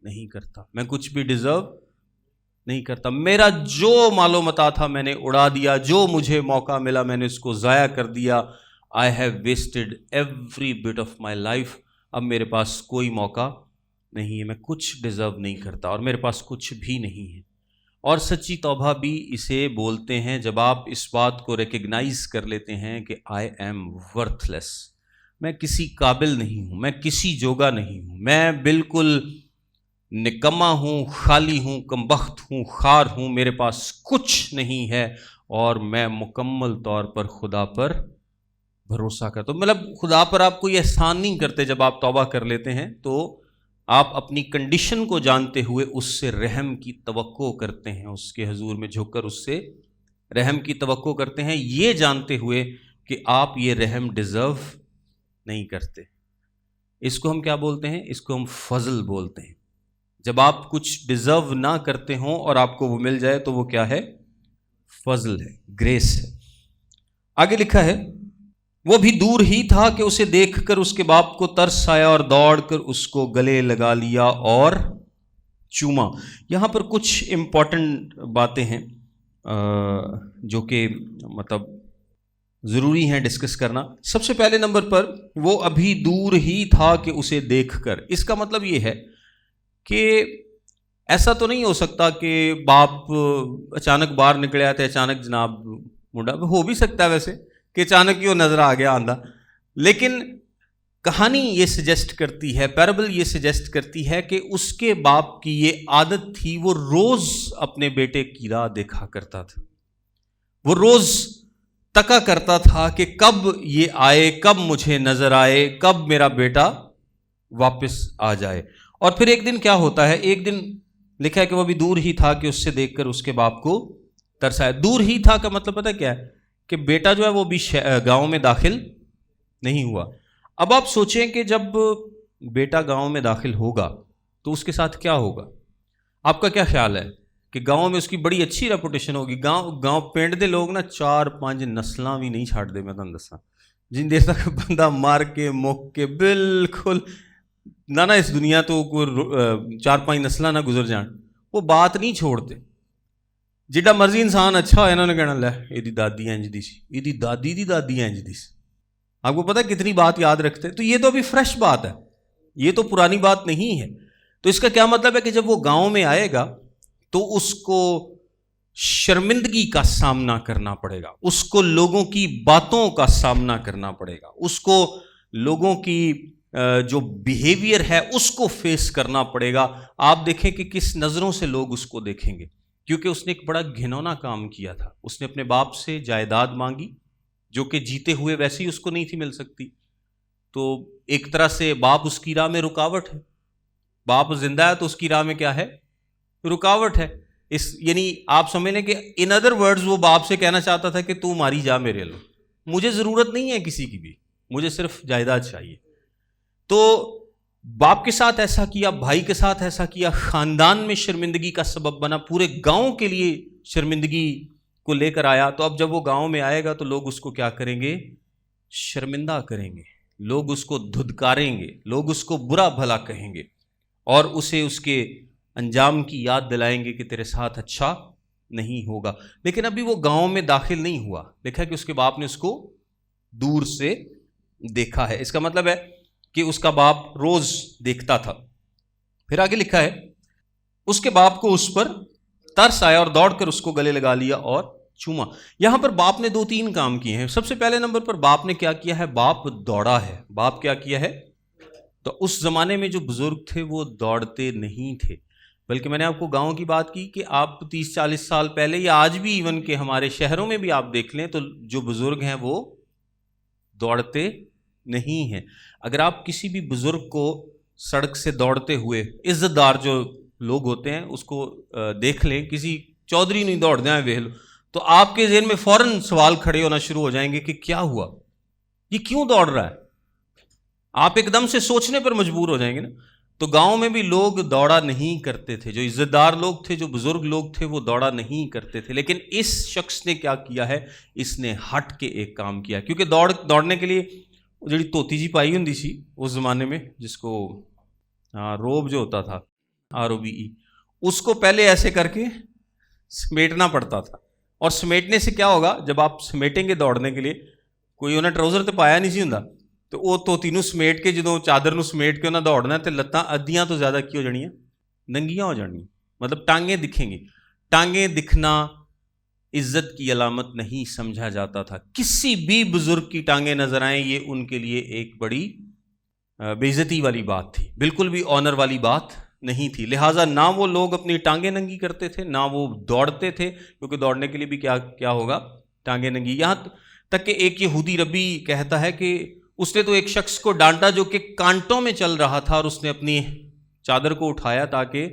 نہیں کرتا، میں کچھ بھی ڈیزرو نہیں کرتا، میرا جو مال و متاع تھا میں نے اڑا دیا، جو مجھے موقع ملا میں نے اس کو ضائع کر دیا۔ I have wasted every bit of my life، اب میرے پاس کوئی موقع نہیں ہے، میں کچھ ڈیزرو نہیں کرتا، اور میرے پاس کچھ بھی نہیں ہے۔ اور سچی توبہ بھی اسے بولتے ہیں جب آپ اس بات کو ریکگنائز کر لیتے ہیں کہ I am worthless، میں کسی قابل نہیں ہوں، میں کسی جوگا نہیں ہوں، میں بالکل نکما ہوں، خالی ہوں، کمبخت ہوں، خار ہوں، میرے پاس کچھ نہیں ہے، اور میں مکمل طور پر خدا پر بھروسہ کرتا ہوں۔ مطلب خدا پر آپ کوئی احسان نہیں کرتے، جب آپ توبہ کر لیتے ہیں تو آپ اپنی کنڈیشن کو جانتے ہوئے اس سے رحم کی توقع کرتے ہیں، اس کے حضور میں جھک کر اس سے رحم کی توقع کرتے ہیں، یہ جانتے ہوئے کہ آپ یہ رحم ڈیزرو نہیں کرتے۔ اس کو ہم کیا بولتے ہیں؟ اس کو ہم فضل بولتے ہیں۔ جب آپ کچھ ڈیزرو نہ کرتے ہوں اور آپ کو وہ مل جائے تو وہ کیا ہے؟ فضل ہے، گریس ہے۔ آگے لکھا ہے، وہ بھی دور ہی تھا کہ اسے دیکھ کر اس کے باپ کو ترس آیا اور دوڑ کر اس کو گلے لگا لیا اور چوما۔ یہاں پر کچھ امپورٹنٹ باتیں ہیں جو کہ مطلب ضروری ہیں ڈسکس کرنا۔ سب سے پہلے نمبر پر، وہ ابھی دور ہی تھا کہ اسے دیکھ کر، اس کا مطلب یہ ہے کہ ایسا تو نہیں ہو سکتا کہ باپ اچانک باہر نکلے آتے، اچانک جناب منڈا، ہو بھی سکتا ہے ویسے کہ اچانک ہی وہ نظر آ گیا آندھا، لیکن کہانی یہ سجیسٹ کرتی ہے، پیرابل یہ سجیسٹ کرتی ہے کہ اس کے باپ کی یہ عادت تھی، وہ روز اپنے بیٹے کی راہ دیکھا کرتا تھا، وہ روز تکا کرتا تھا کہ کب یہ آئے، کب مجھے نظر آئے، کب میرا بیٹا واپس آ جائے۔ اور پھر ایک دن کیا ہوتا ہے، ایک دن لکھا ہے کہ وہ بھی دور ہی تھا کہ اس سے دیکھ کر اس کے باپ کو ترس آیا۔ دور ہی تھا کا مطلب پتہ کیا ہے؟ کہ بیٹا جو ہے وہ بھی گاؤں میں داخل نہیں ہوا۔ اب آپ سوچیں کہ جب بیٹا گاؤں میں داخل ہوگا تو اس کے ساتھ کیا ہوگا؟ آپ کا کیا خیال ہے کہ گاؤں میں اس کی بڑی اچھی ریپوٹیشن ہوگی. گاؤں پنڈ دے لوگ نا 4-5 نسلاں بھی نہیں چھاڑ دے. میں تمہیں دساں جن دیر تک بندہ مار کے مک کے بالکل نہ اس دنیا تو کوئی 4-5 نسلاں نہ گزر جان, وہ بات نہیں چھوڑتے. جڈا مرضی انسان اچھا ہوا انہوں نے کہنا لے یہ دادی انج دی سی, یہ دادی دی دادی انج دی سی. آپ کو پتہ کتنی بات یاد رکھتے. تو یہ تو ابھی فریش بات ہے, یہ تو پرانی بات نہیں ہے. تو اس کا کیا مطلب ہے کہ جب وہ گاؤں میں آئے گا تو اس کو شرمندگی کا سامنا کرنا پڑے گا, اس کو لوگوں کی باتوں کا سامنا کرنا پڑے گا, اس کو لوگوں کی جو بیہیویئر ہے اس کو فیس کرنا پڑے گا. آپ دیکھیں کہ کس نظروں سے لوگ اس کو دیکھیں گے, کیونکہ اس نے ایک بڑا گھنونا کام کیا تھا. اس نے اپنے باپ سے جائیداد مانگی جو کہ جیتے ہوئے ویسے ہی اس کو نہیں تھی مل سکتی. تو ایک طرح سے باپ اس کی راہ میں رکاوٹ ہے. باپ زندہ ہے تو اس کی راہ میں کیا ہے؟ رکاوٹ ہے. یعنی آپ سمجھ لیں کہ ان ادر ورڈز وہ باپ سے کہنا چاہتا تھا کہ تو ماری جا میرے لو, مجھے ضرورت نہیں ہے کسی کی بھی, مجھے صرف جائیداد چاہیے. تو باپ کے ساتھ ایسا کیا, بھائی کے ساتھ ایسا کیا, خاندان میں شرمندگی کا سبب بنا, پورے گاؤں کے لیے شرمندگی کو لے کر آیا. تو اب جب وہ گاؤں میں آئے گا تو لوگ اس کو کیا کریں گے؟ شرمندہ کریں گے, لوگ اس کو دھدکاریں گے, لوگ اس کو برا بھلا کہیں گے اور اسے اس کے انجام کی یاد دلائیں گے کہ تیرے ساتھ اچھا نہیں ہوگا. لیکن ابھی وہ گاؤں میں داخل نہیں ہوا, دیکھا کہ اس کے باپ نے اس کو دور سے دیکھا ہے. اس کا مطلب ہے کہ اس کا باپ روز دیکھتا تھا. پھر آگے لکھا ہے اس کے باپ کو اس پر ترس آیا اور دوڑ کر اس کو گلے لگا لیا اور چوما. یہاں پر باپ نے 2-3 کام کیے ہیں. سب سے پہلے نمبر پر باپ نے کیا کیا ہے؟ باپ دوڑا ہے. باپ کیا کیا ہے؟ تو اس زمانے میں جو بزرگ تھے وہ دوڑتے نہیں تھے, بلکہ میں نے آپ کو گاؤں کی بات کی کہ آپ 30-40 سال پہلے یا آج بھی ایون کہ ہمارے شہروں میں بھی آپ دیکھ لیں تو جو بزرگ ہیں وہ دوڑتے نہیں ہیں. اگر آپ کسی بھی بزرگ کو سڑک سے دوڑتے ہوئے, عزت دار جو لوگ ہوتے ہیں اس کو دیکھ لیں, کسی چودھری نہیں دوڑ دیں ویل, تو آپ کے ذہن میں فوراً سوال کھڑے ہونا شروع ہو جائیں گے کہ کیا ہوا, یہ کیوں دوڑ رہا ہے. آپ ایک دم سے سوچنے پر مجبور ہو جائیں گے نا. تو گاؤں میں بھی لوگ دوڑا نہیں کرتے تھے, جو عزت دار لوگ تھے, جو بزرگ لوگ تھے وہ دوڑا نہیں کرتے تھے. لیکن اس شخص نے کیا کیا ہے؟ اس نے ہٹ کے ایک کام کیا, کیونکہ دوڑنے کے لیے جڑی توتی جی پائی ہوندی سی اس زمانے میں, جس کو روب جو ہوتا تھا ROBE, اس کو پہلے ایسے کر کے سمیٹنا پڑتا تھا. اور سمیٹنے سے کیا ہوگا؟ جب آپ سمیٹیں گے دوڑنے کے لیے, کوئی انہیں ٹراؤزر تو پایا نہیں سی ہوندا, تو وہ توتی نو سمیٹ کے جدوں چادر نو سمیٹ کے انہیں دوڑنا ہے تو لتاں ادیاں تو زیادہ کی ہو جانیاں, ننگیاں ہو جانیاں, مطلب ٹانگیں دکھیں گی. ٹانگیں دکھنا عزت کی علامت نہیں سمجھا جاتا تھا. کسی بھی بزرگ کی ٹانگیں نظر آئیں یہ ان کے لیے ایک بڑی بے عزتی والی بات تھی, بالکل بھی آنر والی بات نہیں تھی. لہٰذا نہ وہ لوگ اپنی ٹانگیں ننگی کرتے تھے, نہ وہ دوڑتے تھے, کیونکہ دوڑنے کے لیے بھی کیا ہوگا؟ ٹانگیں ننگی. یہاں تک کہ ایک یہودی ربی کہتا ہے کہ اس نے تو ایک شخص کو ڈانٹا جو کہ کانٹوں میں چل رہا تھا, اور اس نے اپنی چادر کو اٹھایا تاکہ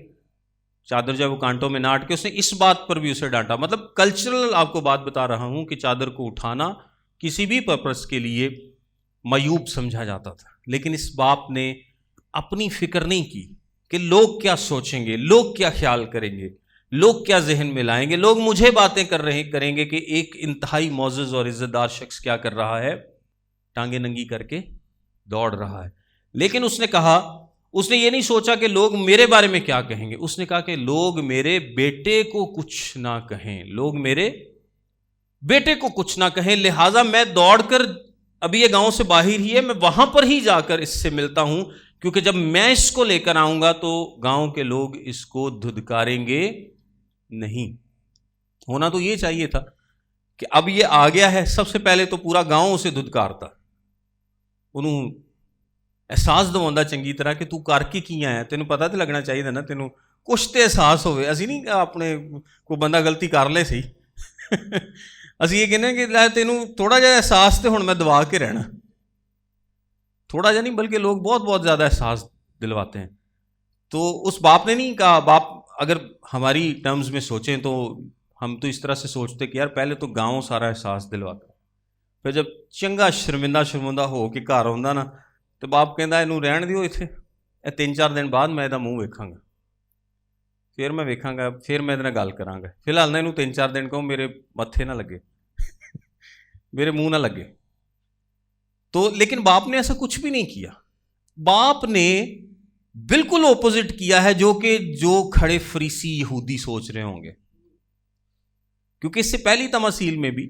چادر جب وہ کانٹوں میں نہ اٹکے. اس نے اس بات پر بھی اسے ڈانٹا. مطلب کلچرل آپ کو بات بتا رہا ہوں کہ چادر کو اٹھانا کسی بھی پرپس کے لیے معیوب سمجھا جاتا تھا. لیکن اس باپ نے اپنی فکر نہیں کی کہ لوگ کیا سوچیں گے, لوگ کیا خیال کریں گے, لوگ کیا ذہن میں لائیں گے, لوگ مجھے باتیں کریں گے کہ ایک انتہائی معزز اور عزت دار شخص کیا کر رہا ہے؟ ٹانگیں ننگی کر کے دوڑ رہا ہے. لیکن اس نے کہا, اس نے یہ نہیں سوچا کہ لوگ میرے بارے میں کیا کہیں گے. اس نے کہا کہ لوگ میرے بیٹے کو کچھ نہ کہیں, لوگ میرے بیٹے کو کچھ نہ کہیں, لہٰذا میں دوڑ کر, ابھی یہ گاؤں سے باہر ہی ہے, میں وہاں پر ہی جا کر اس سے ملتا ہوں, کیونکہ جب میں اس کو لے کر آؤں گا تو گاؤں کے لوگ اس کو دھدکاریں گے نہیں. ہونا تو یہ چاہیے تھا کہ اب یہ آ گیا ہے, سب سے پہلے تو پورا گاؤں اسے دھدکارتا, انہوں احساس دواؤں چنگی طرح کہ تو کر کے کی آیا, تینوں پتہ تو لگنا چاہیے نا, تینوں کچھ تو احساس ہوئے. اسی نہیں اپنے کوئی بندہ غلطی کر لے سی اسی یہ کہنے کہ لے تینوں تھوڑا جہا احساس تو ہن میں دوا کے رہنا, تھوڑا جہا نہیں بلکہ لوگ بہت زیادہ احساس دلواتے ہیں. تو اس باپ نے نہیں کہا, باپ اگر ہماری ٹرمز میں سوچیں تو ہم تو اس طرح سے سوچتے کہ یار پہلے تو گاؤں سارا احساس دلواتا, پھر جب چنگا شرمندہ ہو کے گھر آਉਂدا نا تو باپ کہندا اینوں رہن دیو اتنے, 3-4 دن بعد میں ਇਹਦਾ ਮੂੰਹ ਵੇਖਾਂਗਾ. پھر میں ویکھاں گا, پھر میں ادھر گل کراں گا. فی الحال نہ اینوں 3-4 دن کہوں میرے متھے نہ لگے, میرے منہ نہ لگے. تو لیکن باپ نے ایسا کچھ بھی نہیں کیا. باپ نے بالکل اپوزٹ کیا ہے جو کھڑے فریسی یہودی سوچ رہے ہوں گے. کیونکہ اس سے پہلی تماثیل میں بھی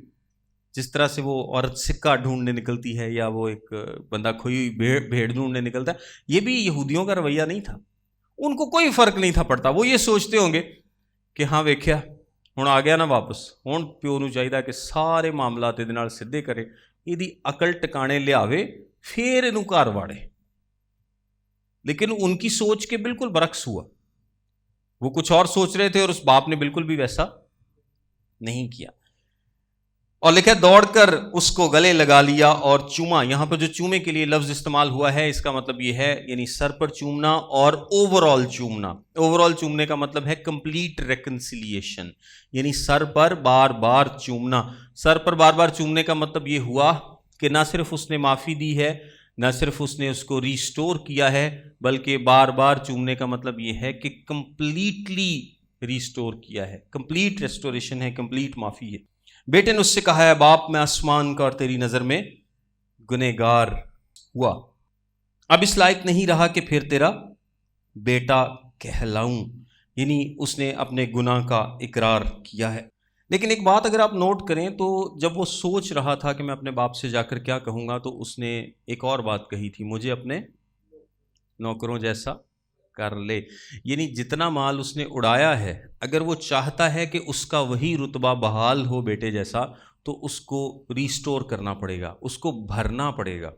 جس طرح سے وہ عورت سکہ ڈھونڈنے نکلتی ہے یا وہ ایک بندہ کھوئی بھیڑ ڈھونڈنے نکلتا ہے, یہ بھی یہودیوں کا رویہ نہیں تھا. ان کو کوئی فرق نہیں تھا پڑتا. وہ یہ سوچتے ہوں گے کہ ہاں ویکھیا ہن آ گیا نا واپس, ہن پیو نوں چاہیے کہ سارے معاملات دے نال سدھے کرے, یہ عقل ٹکانے لیاوے پھر اینوں گھر واڑے. لیکن ان کی سوچ کے بالکل برعکس ہوا. وہ کچھ اور سوچ رہے تھے اور اس باپ نے بالکل بھی ویسا نہیں کیا. اور لکھا دوڑ کر اس کو گلے لگا لیا اور چوما. یہاں پر جو چومے کے لیے لفظ استعمال ہوا ہے اس کا مطلب یہ ہے یعنی سر پر چومنا اور اوور آل چومنا. اوور آل چومنے کا مطلب ہے کمپلیٹ ریکنسیلیشن, یعنی سر پر بار بار چومنا. سر پر بار بار چومنے کا مطلب یہ ہوا کہ نہ صرف اس نے معافی دی ہے, نہ صرف اس نے اس کو ریسٹور کیا ہے, بلکہ بار بار چومنے کا مطلب یہ ہے کہ کمپلیٹلی ریسٹور کیا ہے. کمپلیٹ ریسٹوریشن ہے, کمپلیٹ معافی ہے. بیٹے نے اس سے کہا ہے باپ میں آسمان کا اور تیری نظر میں گنہگار ہوا, اب اس لائق نہیں رہا کہ پھر تیرا بیٹا کہلاؤں. یعنی اس نے اپنے گناہ کا اقرار کیا ہے. لیکن ایک بات اگر آپ نوٹ کریں تو جب وہ سوچ رہا تھا کہ میں اپنے باپ سے جا کر کیا کہوں گا, تو اس نے ایک اور بات کہی تھی, مجھے اپنے نوکروں جیسا کر لے. یعنی جتنا مال اس نے اڑایا ہے اگر وہ چاہتا ہے کہ اس کا وہی رتبہ بحال ہو بیٹے جیسا, تو اس کو ریسٹور کرنا پڑے گا, اس کو بھرنا پڑے گا.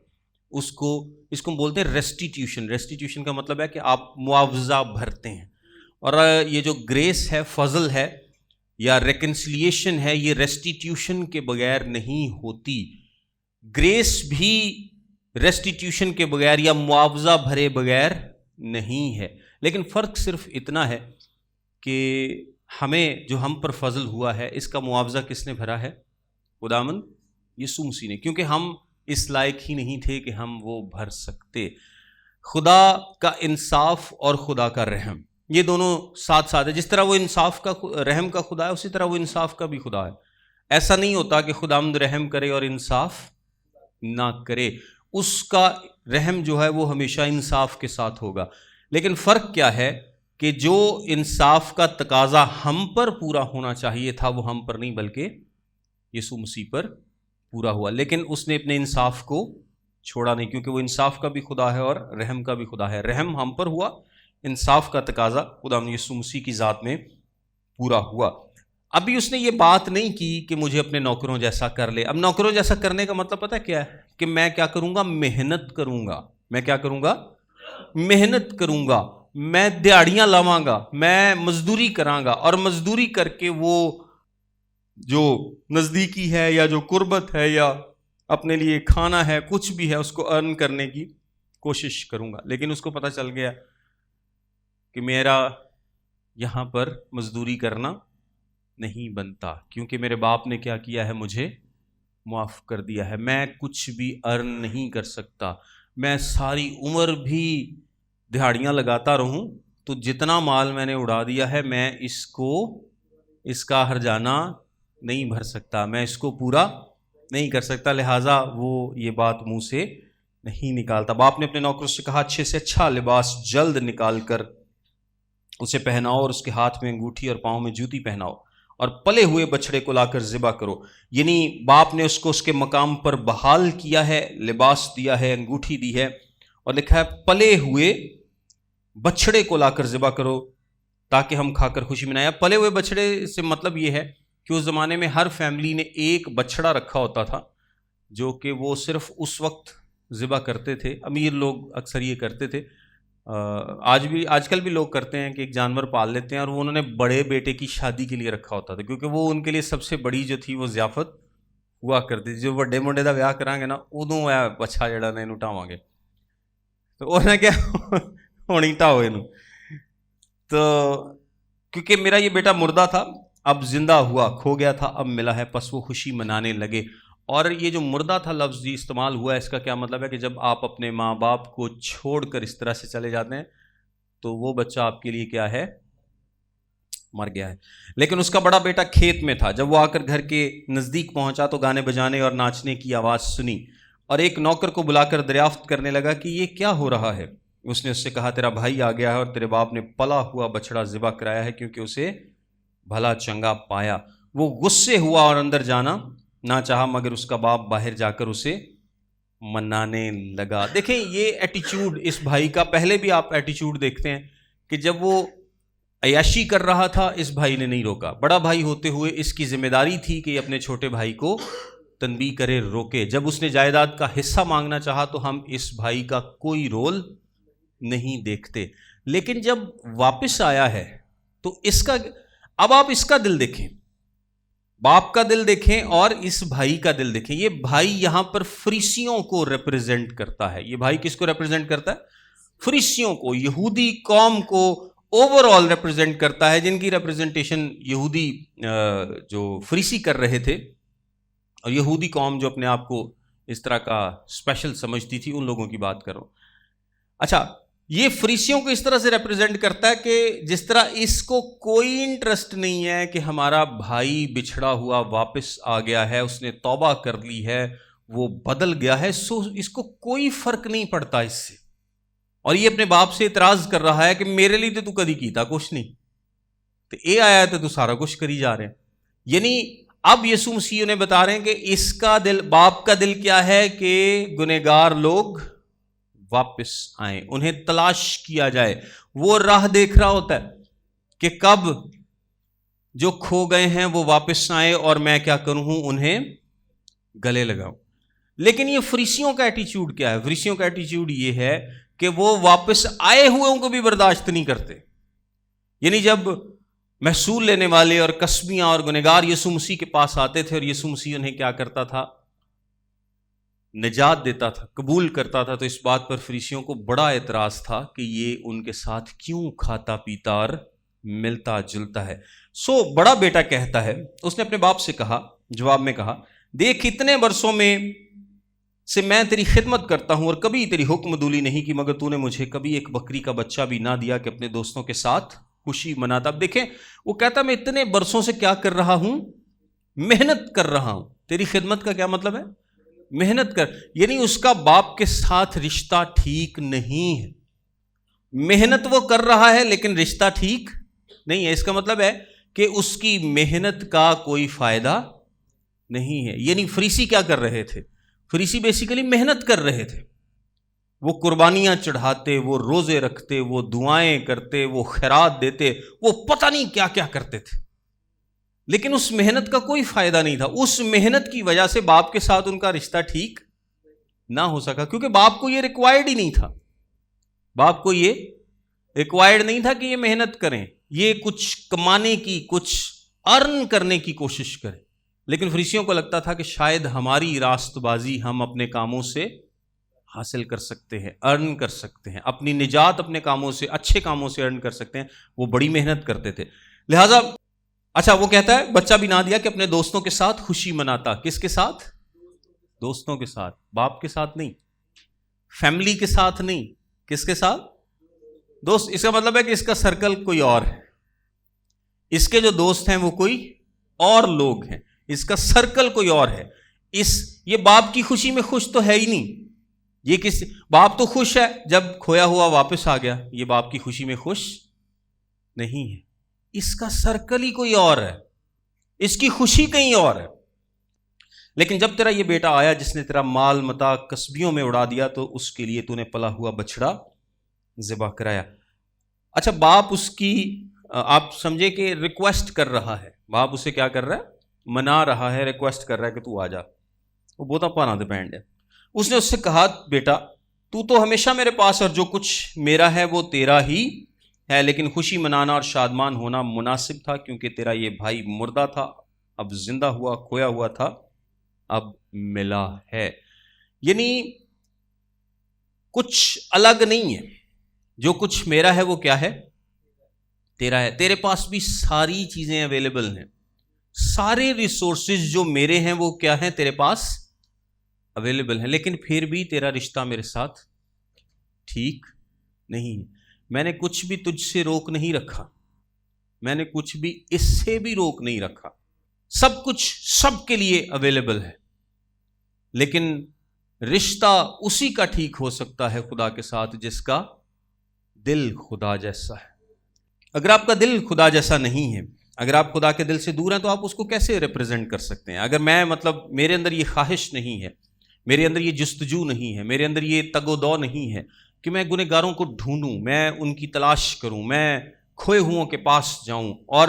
اس کو بولتے ہیں ریسٹیٹیوشن. ریسٹیٹیوشن کا مطلب ہے کہ آپ معاوضہ بھرتے ہیں. اور یہ جو گریس ہے, فضل ہے یا ریکنسلیشن ہے, یہ ریسٹیٹیوشن کے بغیر نہیں ہوتی. گریس بھی ریسٹیٹیوشن کے بغیر یا معاوضہ بھرے بغیر نہیں ہے. لیکن فرق صرف اتنا ہے کہ ہمیں جو ہم پر فضل ہوا ہے اس کا معاوضہ کس نے بھرا ہے؟ خداوند یسوع مسیح نے, کیونکہ ہم اس لائق ہی نہیں تھے کہ ہم وہ بھر سکتے. خدا کا انصاف اور خدا کا رحم یہ دونوں ساتھ ساتھ ہے. جس طرح وہ انصاف کا رحم کا خدا ہے اسی طرح وہ انصاف کا بھی خدا ہے. ایسا نہیں ہوتا کہ خداوند رحم کرے اور انصاف نہ کرے. اس کا رحم جو ہے وہ ہمیشہ انصاف کے ساتھ ہوگا. لیکن فرق کیا ہے کہ جو انصاف کا تقاضا ہم پر پورا ہونا چاہیے تھا وہ ہم پر نہیں بلکہ یسوع مسیح پر پورا ہوا. لیکن اس نے اپنے انصاف کو چھوڑا نہیں, کیونکہ وہ انصاف کا بھی خدا ہے اور رحم کا بھی خدا ہے. رحم ہم پر ہوا, انصاف کا تقاضا خدا یسوع مسیح کی ذات میں پورا ہوا. ابھی اس نے یہ بات نہیں کی کہ مجھے اپنے نوکروں جیسا کر لے. اب نوکروں جیسا کرنے کا مطلب پتہ کیا ہے کہ میں کیا کروں گا؟ محنت کروں گا. میں کیا کروں گا؟ محنت کروں گا. میں دیہڑیاں لاواں گا, میں مزدوری کراں گا, اور مزدوری کر کے وہ جو نزدیکی ہے یا جو قربت ہے یا اپنے لیے کھانا ہے کچھ بھی ہے اس کو ارن کرنے کی کوشش کروں گا. لیکن اس کو پتہ چل گیا کہ میرا یہاں پر مزدوری کرنا نہیں بنتا, کیونکہ میرے باپ نے کیا کیا ہے؟ مجھے معاف کر دیا ہے. میں کچھ بھی ارن نہیں کر سکتا. میں ساری عمر بھی دہاڑیاں لگاتا رہوں تو جتنا مال میں نے اڑا دیا ہے میں اس کا ہرجانہ نہیں بھر سکتا, میں اس کو پورا نہیں کر سکتا. لہٰذا وہ یہ بات منہ سے نہیں نکالتا. باپ نے اپنے نوکروں سے کہا اچھے سے اچھا لباس جلد نکال کر اسے پہناؤ اور اس کے ہاتھ میں انگوٹھی اور پاؤں میں جوتی پہناؤ اور پلے ہوئے بچڑے کو لا کر ذبح کرو. یعنی باپ نے اس کو اس کے مقام پر بحال کیا ہے, لباس دیا ہے, انگوٹھی دی ہے, اور لکھا ہے پلے ہوئے بچڑے کو لا کر ذبح کرو تاکہ ہم کھا کر خوشی منائیں. پلے ہوئے بچڑے سے مطلب یہ ہے کہ اس زمانے میں ہر فیملی نے ایک بچڑا رکھا ہوتا تھا جو کہ وہ صرف اس وقت ذبح کرتے تھے. امیر لوگ اکثر یہ کرتے تھے, آج کل بھی لوگ کرتے ہیں کہ ایک جانور پال لیتے ہیں اور وہ انہوں نے بڑے بیٹے کی شادی کے لیے رکھا ہوتا تھا, کیونکہ وہ ان کے لیے سب سے بڑی جو تھی وہ ضیافت ہوا کرتی تھی. جو بڑے منڈے کا بیاہ کریں گے نا ادوں بچہ جڑا نے ٹاواں گے تو انہیں کیا ہونی ٹاؤ یہ. تو کیونکہ میرا یہ بیٹا مردہ تھا اب زندہ ہوا, کھو گیا تھا اب ملا ہے, پس وہ خوشی منانے لگے. اور یہ جو مردہ تھا لفظ جی استعمال ہوا ہے, اس کا کیا مطلب ہے کہ جب آپ اپنے ماں باپ کو چھوڑ کر اس طرح سے چلے جاتے ہیں تو وہ بچہ آپ کے لیے کیا ہے؟ مر گیا ہے. لیکن اس کا بڑا بیٹا کھیت میں تھا. جب وہ آ کر گھر کے نزدیک پہنچا تو گانے بجانے اور ناچنے کی آواز سنی اور ایک نوکر کو بلا کر دریافت کرنے لگا کہ یہ کیا ہو رہا ہے. اس نے اس سے کہا تیرا بھائی آ گیا ہے اور تیرے باپ نے پلا ہوا بچڑا ذبح کرایا ہے کیونکہ اسے بھلا چنگا پایا. وہ غصے ہوا اور اندر جانا نہ چاہا مگر اس کا باپ باہر جا کر اسے منانے لگا. دیکھیں یہ ایٹیچیوڈ اس بھائی کا. پہلے بھی آپ ایٹیچیوڈ دیکھتے ہیں کہ جب وہ عیاشی کر رہا تھا اس بھائی نے نہیں روکا. بڑا بھائی ہوتے ہوئے اس کی ذمہ داری تھی کہ یہ اپنے چھوٹے بھائی کو تنبیہ کرے, روکے. جب اس نے جائیداد کا حصہ مانگنا چاہا تو ہم اس بھائی کا کوئی رول نہیں دیکھتے. لیکن جب واپس آیا ہے تو اس کا, اب آپ اس کا دل دیکھیں, باپ کا دل دیکھیں اور اس بھائی کا دل دیکھیں. یہ بھائی یہاں پر فریسیوں کو ریپرزینٹ کرتا ہے. یہ بھائی کس کو ریپرزینٹ کرتا ہے؟ فریسیوں کو, یہودی قوم کو اوور آل ریپرزینٹ کرتا ہے, جن کی ریپرزینٹیشن یہودی جو فریسی کر رہے تھے, اور یہودی قوم جو اپنے آپ کو اس طرح کا اسپیشل سمجھتی تھی, ان لوگوں کی بات کرو. اچھا, یہ فریسیوں کو اس طرح سے ریپرزینٹ کرتا ہے کہ جس طرح اس کو کوئی انٹرسٹ نہیں ہے کہ ہمارا بھائی بچھڑا ہوا واپس آ گیا ہے, اس نے توبہ کر لی ہے, وہ بدل گیا ہے, سو اس کو کوئی فرق نہیں پڑتا اس سے. اور یہ اپنے باپ سے اعتراض کر رہا ہے کہ میرے لیے تو کدی کیتا کچھ نہیں, تو اے آیا تو سارا کچھ کری جا رہے ہیں. یعنی اب یسوع مسیح نے بتا رہے ہیں کہ اس کا دل, باپ کا دل کیا ہے کہ گنہگار لوگ واپس آئیں, انہیں تلاش کیا جائے. وہ راہ دیکھ رہا ہوتا ہے کہ کب جو کھو گئے ہیں وہ واپس آئیں اور میں کیا کروں, انہیں گلے لگاؤں. لیکن یہ فریسیوں کا ایٹیچیوڈ کیا ہے؟ فریسیوں کا ایٹیچیوڈ یہ ہے کہ وہ واپس آئے ہوئے کو بھی برداشت نہیں کرتے. یعنی جب محصول لینے والے اور قسمیاں اور گنہگار یسوع مسیح کے پاس آتے تھے اور یسوع مسیح انہیں کیا کرتا تھا, نجات دیتا تھا, قبول کرتا تھا, تو اس بات پر فریسیوں کو بڑا اعتراض تھا کہ یہ ان کے ساتھ کیوں کھاتا پیتا اور ملتا جلتا ہے. سو بڑا بیٹا کہتا ہے, اس نے اپنے باپ سے کہا, جواب میں کہا, دیکھ اتنے برسوں میں سے میں تیری خدمت کرتا ہوں اور کبھی تیری حکم دولی نہیں کی, مگر تو نے مجھے کبھی ایک بکری کا بچہ بھی نہ دیا کہ اپنے دوستوں کے ساتھ خوشی مناتا. اب دیکھیں وہ کہتا میں اتنے برسوں سے کیا کر رہا ہوں, محنت کر رہا ہوں. تیری خدمت کا کیا مطلب ہے؟ محنت کر. یعنی اس کا باپ کے ساتھ رشتہ ٹھیک نہیں ہے. محنت وہ کر رہا ہے لیکن رشتہ ٹھیک نہیں ہے. اس کا مطلب ہے کہ اس کی محنت کا کوئی فائدہ نہیں ہے. یعنی فریسی کیا کر رہے تھے؟ فریسی بیسیکلی محنت کر رہے تھے. وہ قربانیاں چڑھاتے, وہ روزے رکھتے, وہ دعائیں کرتے, وہ خیرات دیتے, وہ پتہ نہیں کیا کیا کرتے تھے, لیکن اس محنت کا کوئی فائدہ نہیں تھا. اس محنت کی وجہ سے باپ کے ساتھ ان کا رشتہ ٹھیک نہ ہو سکا, کیونکہ باپ کو یہ ریکوائرڈ ہی نہیں تھا. باپ کو یہ ریکوائرڈ نہیں تھا کہ یہ محنت کریں, یہ کچھ کمانے کی, کچھ ارن کرنے کی کوشش کریں. لیکن فریسیوں کو لگتا تھا کہ شاید ہماری راست بازی ہم اپنے کاموں سے حاصل کر سکتے ہیں, ارن کر سکتے ہیں, اپنی نجات اپنے کاموں سے, اچھے کاموں سے ارن کر سکتے ہیں. وہ بڑی محنت کرتے تھے. لہٰذا اچھا وہ کہتا ہے بچہ بھی نہ دیا کہ اپنے دوستوں کے ساتھ خوشی مناتا. کس کے ساتھ؟ دوستوں کے ساتھ, باپ کے ساتھ نہیں, فیملی کے ساتھ نہیں. کس کے ساتھ؟ دوست. اس کا مطلب ہے کہ اس کا سرکل کوئی اور ہے, اس کے جو دوست ہیں وہ کوئی اور لوگ ہیں, اس کا سرکل کوئی اور ہے. یہ باپ کی خوشی میں خوش تو ہے ہی نہیں. یہ کس باپ تو خوش ہے جب کھویا ہوا واپس آ گیا, یہ باپ کی خوشی میں خوش نہیں ہے. اس کا سرکل ہی کوئی اور ہے, اس کی خوشی کہیں اور ہے. لیکن جب تیرا یہ بیٹا آیا جس نے تیرا مال متا کسبیوں میں اڑا دیا, تو اس کے لیے تو نے پلا ہوا بچڑا ذبح کرایا. اچھا باپ اس کی, آپ سمجھے کہ ریکویسٹ کر رہا ہے. باپ اسے کیا کر رہا ہے؟ منا رہا ہے, ریکویسٹ کر رہا ہے کہ تو آ جا. وہ بہت اپنا ڈپینڈ ہے. اس نے اس سے کہا بیٹا تو ہمیشہ میرے پاس, اور جو کچھ میرا ہے وہ تیرا ہی ہے, لیکن خوشی منانا اور شادمان ہونا مناسب تھا, کیونکہ تیرا یہ بھائی مردہ تھا اب زندہ ہوا, کھویا ہوا تھا اب ملا ہے. یعنی کچھ الگ نہیں ہے, جو کچھ میرا ہے وہ کیا ہے؟ تیرا ہے. تیرے پاس بھی ساری چیزیں اویلیبل ہیں, سارے ریسورسز جو میرے ہیں وہ کیا ہیں؟ تیرے پاس اویلیبل ہیں, لیکن پھر بھی تیرا رشتہ میرے ساتھ ٹھیک نہیں ہے. میں نے کچھ بھی تجھ سے روک نہیں رکھا, میں نے کچھ بھی اس سے بھی روک نہیں رکھا. سب کچھ سب کے لیے اویلیبل ہے، لیکن رشتہ اسی کا ٹھیک ہو سکتا ہے خدا کے ساتھ جس کا دل خدا جیسا ہے. اگر آپ کا دل خدا جیسا نہیں ہے، اگر آپ خدا کے دل سے دور ہیں، تو آپ اس کو کیسے ریپرزینٹ کر سکتے ہیں؟ اگر میں میرے اندر یہ خواہش نہیں ہے، میرے اندر یہ جستجو نہیں ہے، میرے اندر یہ تگ و دو نہیں ہے کہ میں گنہگاروں کو ڈھونڈوں، میں ان کی تلاش کروں، میں کھوئے ہوں کے پاس جاؤں. اور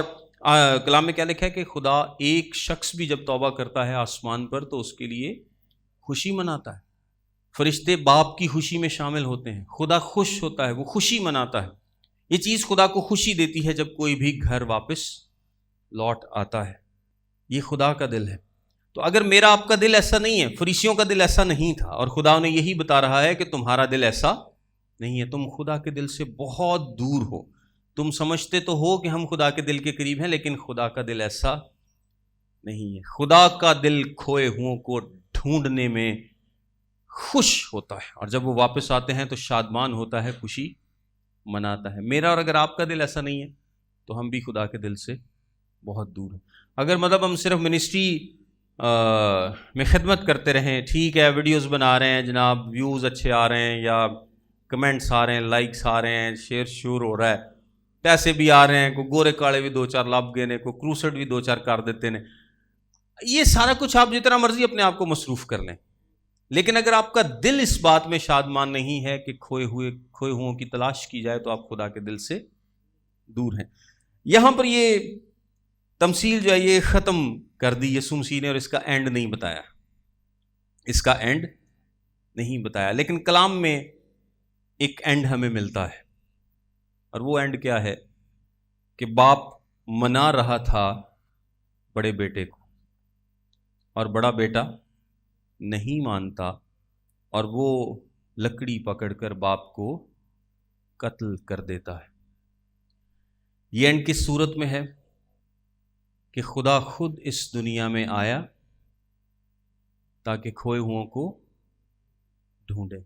کلام میں کیا لکھا ہے کہ خدا ایک شخص بھی جب توبہ کرتا ہے آسمان پر تو اس کے لیے خوشی مناتا ہے. فرشتے باپ کی خوشی میں شامل ہوتے ہیں، خدا خوش ہوتا ہے، وہ خوشی مناتا ہے. یہ چیز خدا کو خوشی دیتی ہے جب کوئی بھی گھر واپس لوٹ آتا ہے. یہ خدا کا دل ہے. تو اگر میرا آپ کا دل ایسا نہیں ہے، فریسیوں کا دل ایسا نہیں تھا، اور خدا نے یہی بتا رہا ہے کہ تمہارا دل ایسا نہیں ہے، تم خدا کے دل سے بہت دور ہو. تم سمجھتے تو ہو کہ ہم خدا کے دل کے قریب ہیں، لیکن خدا کا دل ایسا نہیں ہے. خدا کا دل کھوئے ہوں کو ڈھونڈنے میں خوش ہوتا ہے، اور جب وہ واپس آتے ہیں تو شادمان ہوتا ہے، خوشی مناتا ہے. میرا اور اگر آپ کا دل ایسا نہیں ہے تو ہم بھی خدا کے دل سے بہت دور ہیں. اگر ہم صرف منسٹری میں خدمت کرتے رہیں، ٹھیک ہے، ویڈیوز بنا رہے ہیں جناب، ویوز اچھے آ رہے ہیں، یا کمنٹس آ رہے ہیں، لائکس آ رہے ہیں، شیئر شور ہو رہا ہے، پیسے بھی آ رہے ہیں، کوئی گورے کاڑے بھی 2-4 لب گئے نے، کوئی کروسٹ بھی 2-4 کر دیتے ہیں، یہ سارا کچھ آپ جتنا مرضی اپنے آپ کو مصروف کر لیں، لیکن اگر آپ کا دل اس بات میں شادمان نہیں ہے کہ کھوئے ہوں کی تلاش کی جائے، تو آپ خدا کے دل سے دور ہیں. یہاں پر یہ تمثیل جو ہے یہ ختم کر دی یسوع مسیح نے، اور اس کا اینڈ نہیں بتایا، اس کا اینڈ نہیں بتایا. لیکن کلام میں ایک اینڈ ہمیں ملتا ہے، اور وہ اینڈ کیا ہے کہ باپ منا رہا تھا بڑے بیٹے کو، اور بڑا بیٹا نہیں مانتا، اور وہ لکڑی پکڑ کر باپ کو قتل کر دیتا ہے. یہ اینڈ کس صورت میں ہے؟ کہ خدا خود اس دنیا میں آیا تاکہ کھوئے ہوں کو ڈھونڈے.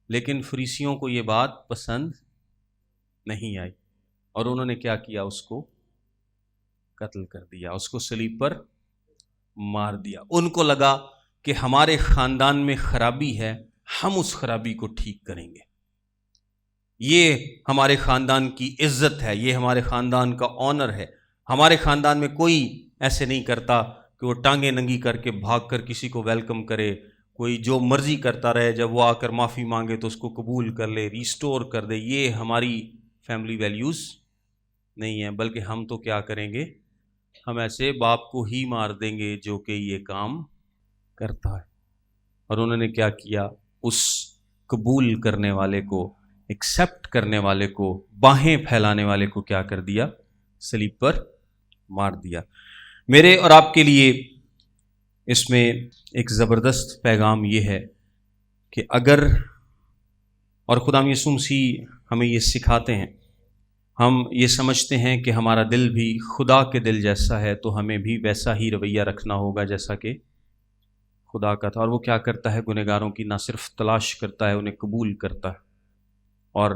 لیکن فریسیوں کو یہ بات پسند نہیں آئی، اور انہوں نے کیا کیا؟ اس کو قتل کر دیا، اس کو صلیب پر مار دیا. ان کو لگا کہ ہمارے خاندان میں خرابی ہے، ہم اس خرابی کو ٹھیک کریں گے، یہ ہمارے خاندان کی عزت ہے، یہ ہمارے خاندان کا آنر ہے. ہمارے خاندان میں کوئی ایسے نہیں کرتا کہ وہ ٹانگیں ننگی کر کے بھاگ کر کسی کو ویلکم کرے، کوئی جو مرضی کرتا رہے، جب وہ آ کر معافی مانگے تو اس کو قبول کر لے، ریسٹور کر دے. یہ ہماری فیملی ویلیوز نہیں ہیں، بلکہ ہم تو کیا کریں گے؟ ہم ایسے باپ کو ہی مار دیں گے جو کہ یہ کام کرتا ہے. اور انہوں نے کیا کیا؟ اس قبول کرنے والے کو، ایکسیپٹ کرنے والے کو، باہیں پھیلانے والے کو کیا کر دیا؟ صلیب پر مار دیا. میرے اور آپ کے لیے اس میں ایک زبردست پیغام یہ ہے کہ اگر، اور خدا یسوع مسیح ہمیں یہ سکھاتے ہیں، ہم یہ سمجھتے ہیں کہ ہمارا دل بھی خدا کے دل جیسا ہے، تو ہمیں بھی ویسا ہی رویہ رکھنا ہوگا جیسا کہ خدا کا تھا. اور وہ کیا کرتا ہے؟ گنہگاروں کی نہ صرف تلاش کرتا ہے، انہیں قبول کرتا ہے، اور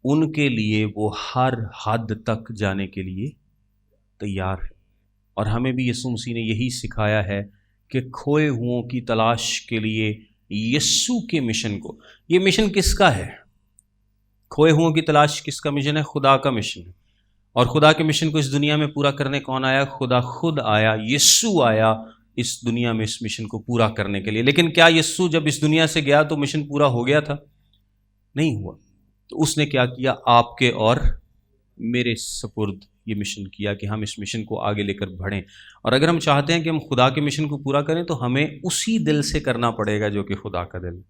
ان کے لیے وہ ہر حد تک جانے کے لیے تیار ہے. اور ہمیں بھی یسوع مسیح نے یہی سکھایا ہے کہ کھوئے ہوں کی تلاش کے لیے یسوع کے مشن کو، یہ مشن کس کا ہے؟ کھوئے ہوں کی تلاش کس کا مشن ہے؟ خدا کا مشن ہے. اور خدا کے مشن کو اس دنیا میں پورا کرنے کون آیا؟ خدا خود آیا، یسوع آیا اس دنیا میں اس مشن کو پورا کرنے کے لیے. لیکن کیا یسوع جب اس دنیا سے گیا تو مشن پورا ہو گیا تھا؟ نہیں ہوا. تو اس نے کیا کیا؟ آپ کے اور میرے سپرد یہ مشن کیا کہ ہم اس مشن کو آگے لے کر بڑھیں. اور اگر ہم چاہتے ہیں کہ ہم خدا کے مشن کو پورا کریں تو ہمیں اسی دل سے کرنا پڑے گا جو کہ خدا کا دل ہے.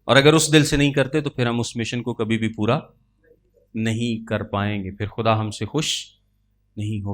اور اگر اس دل سے نہیں کرتے تو پھر ہم اس مشن کو کبھی بھی پورا نہیں کر پائیں گے، پھر خدا ہم سے خوش نہیں ہوگا.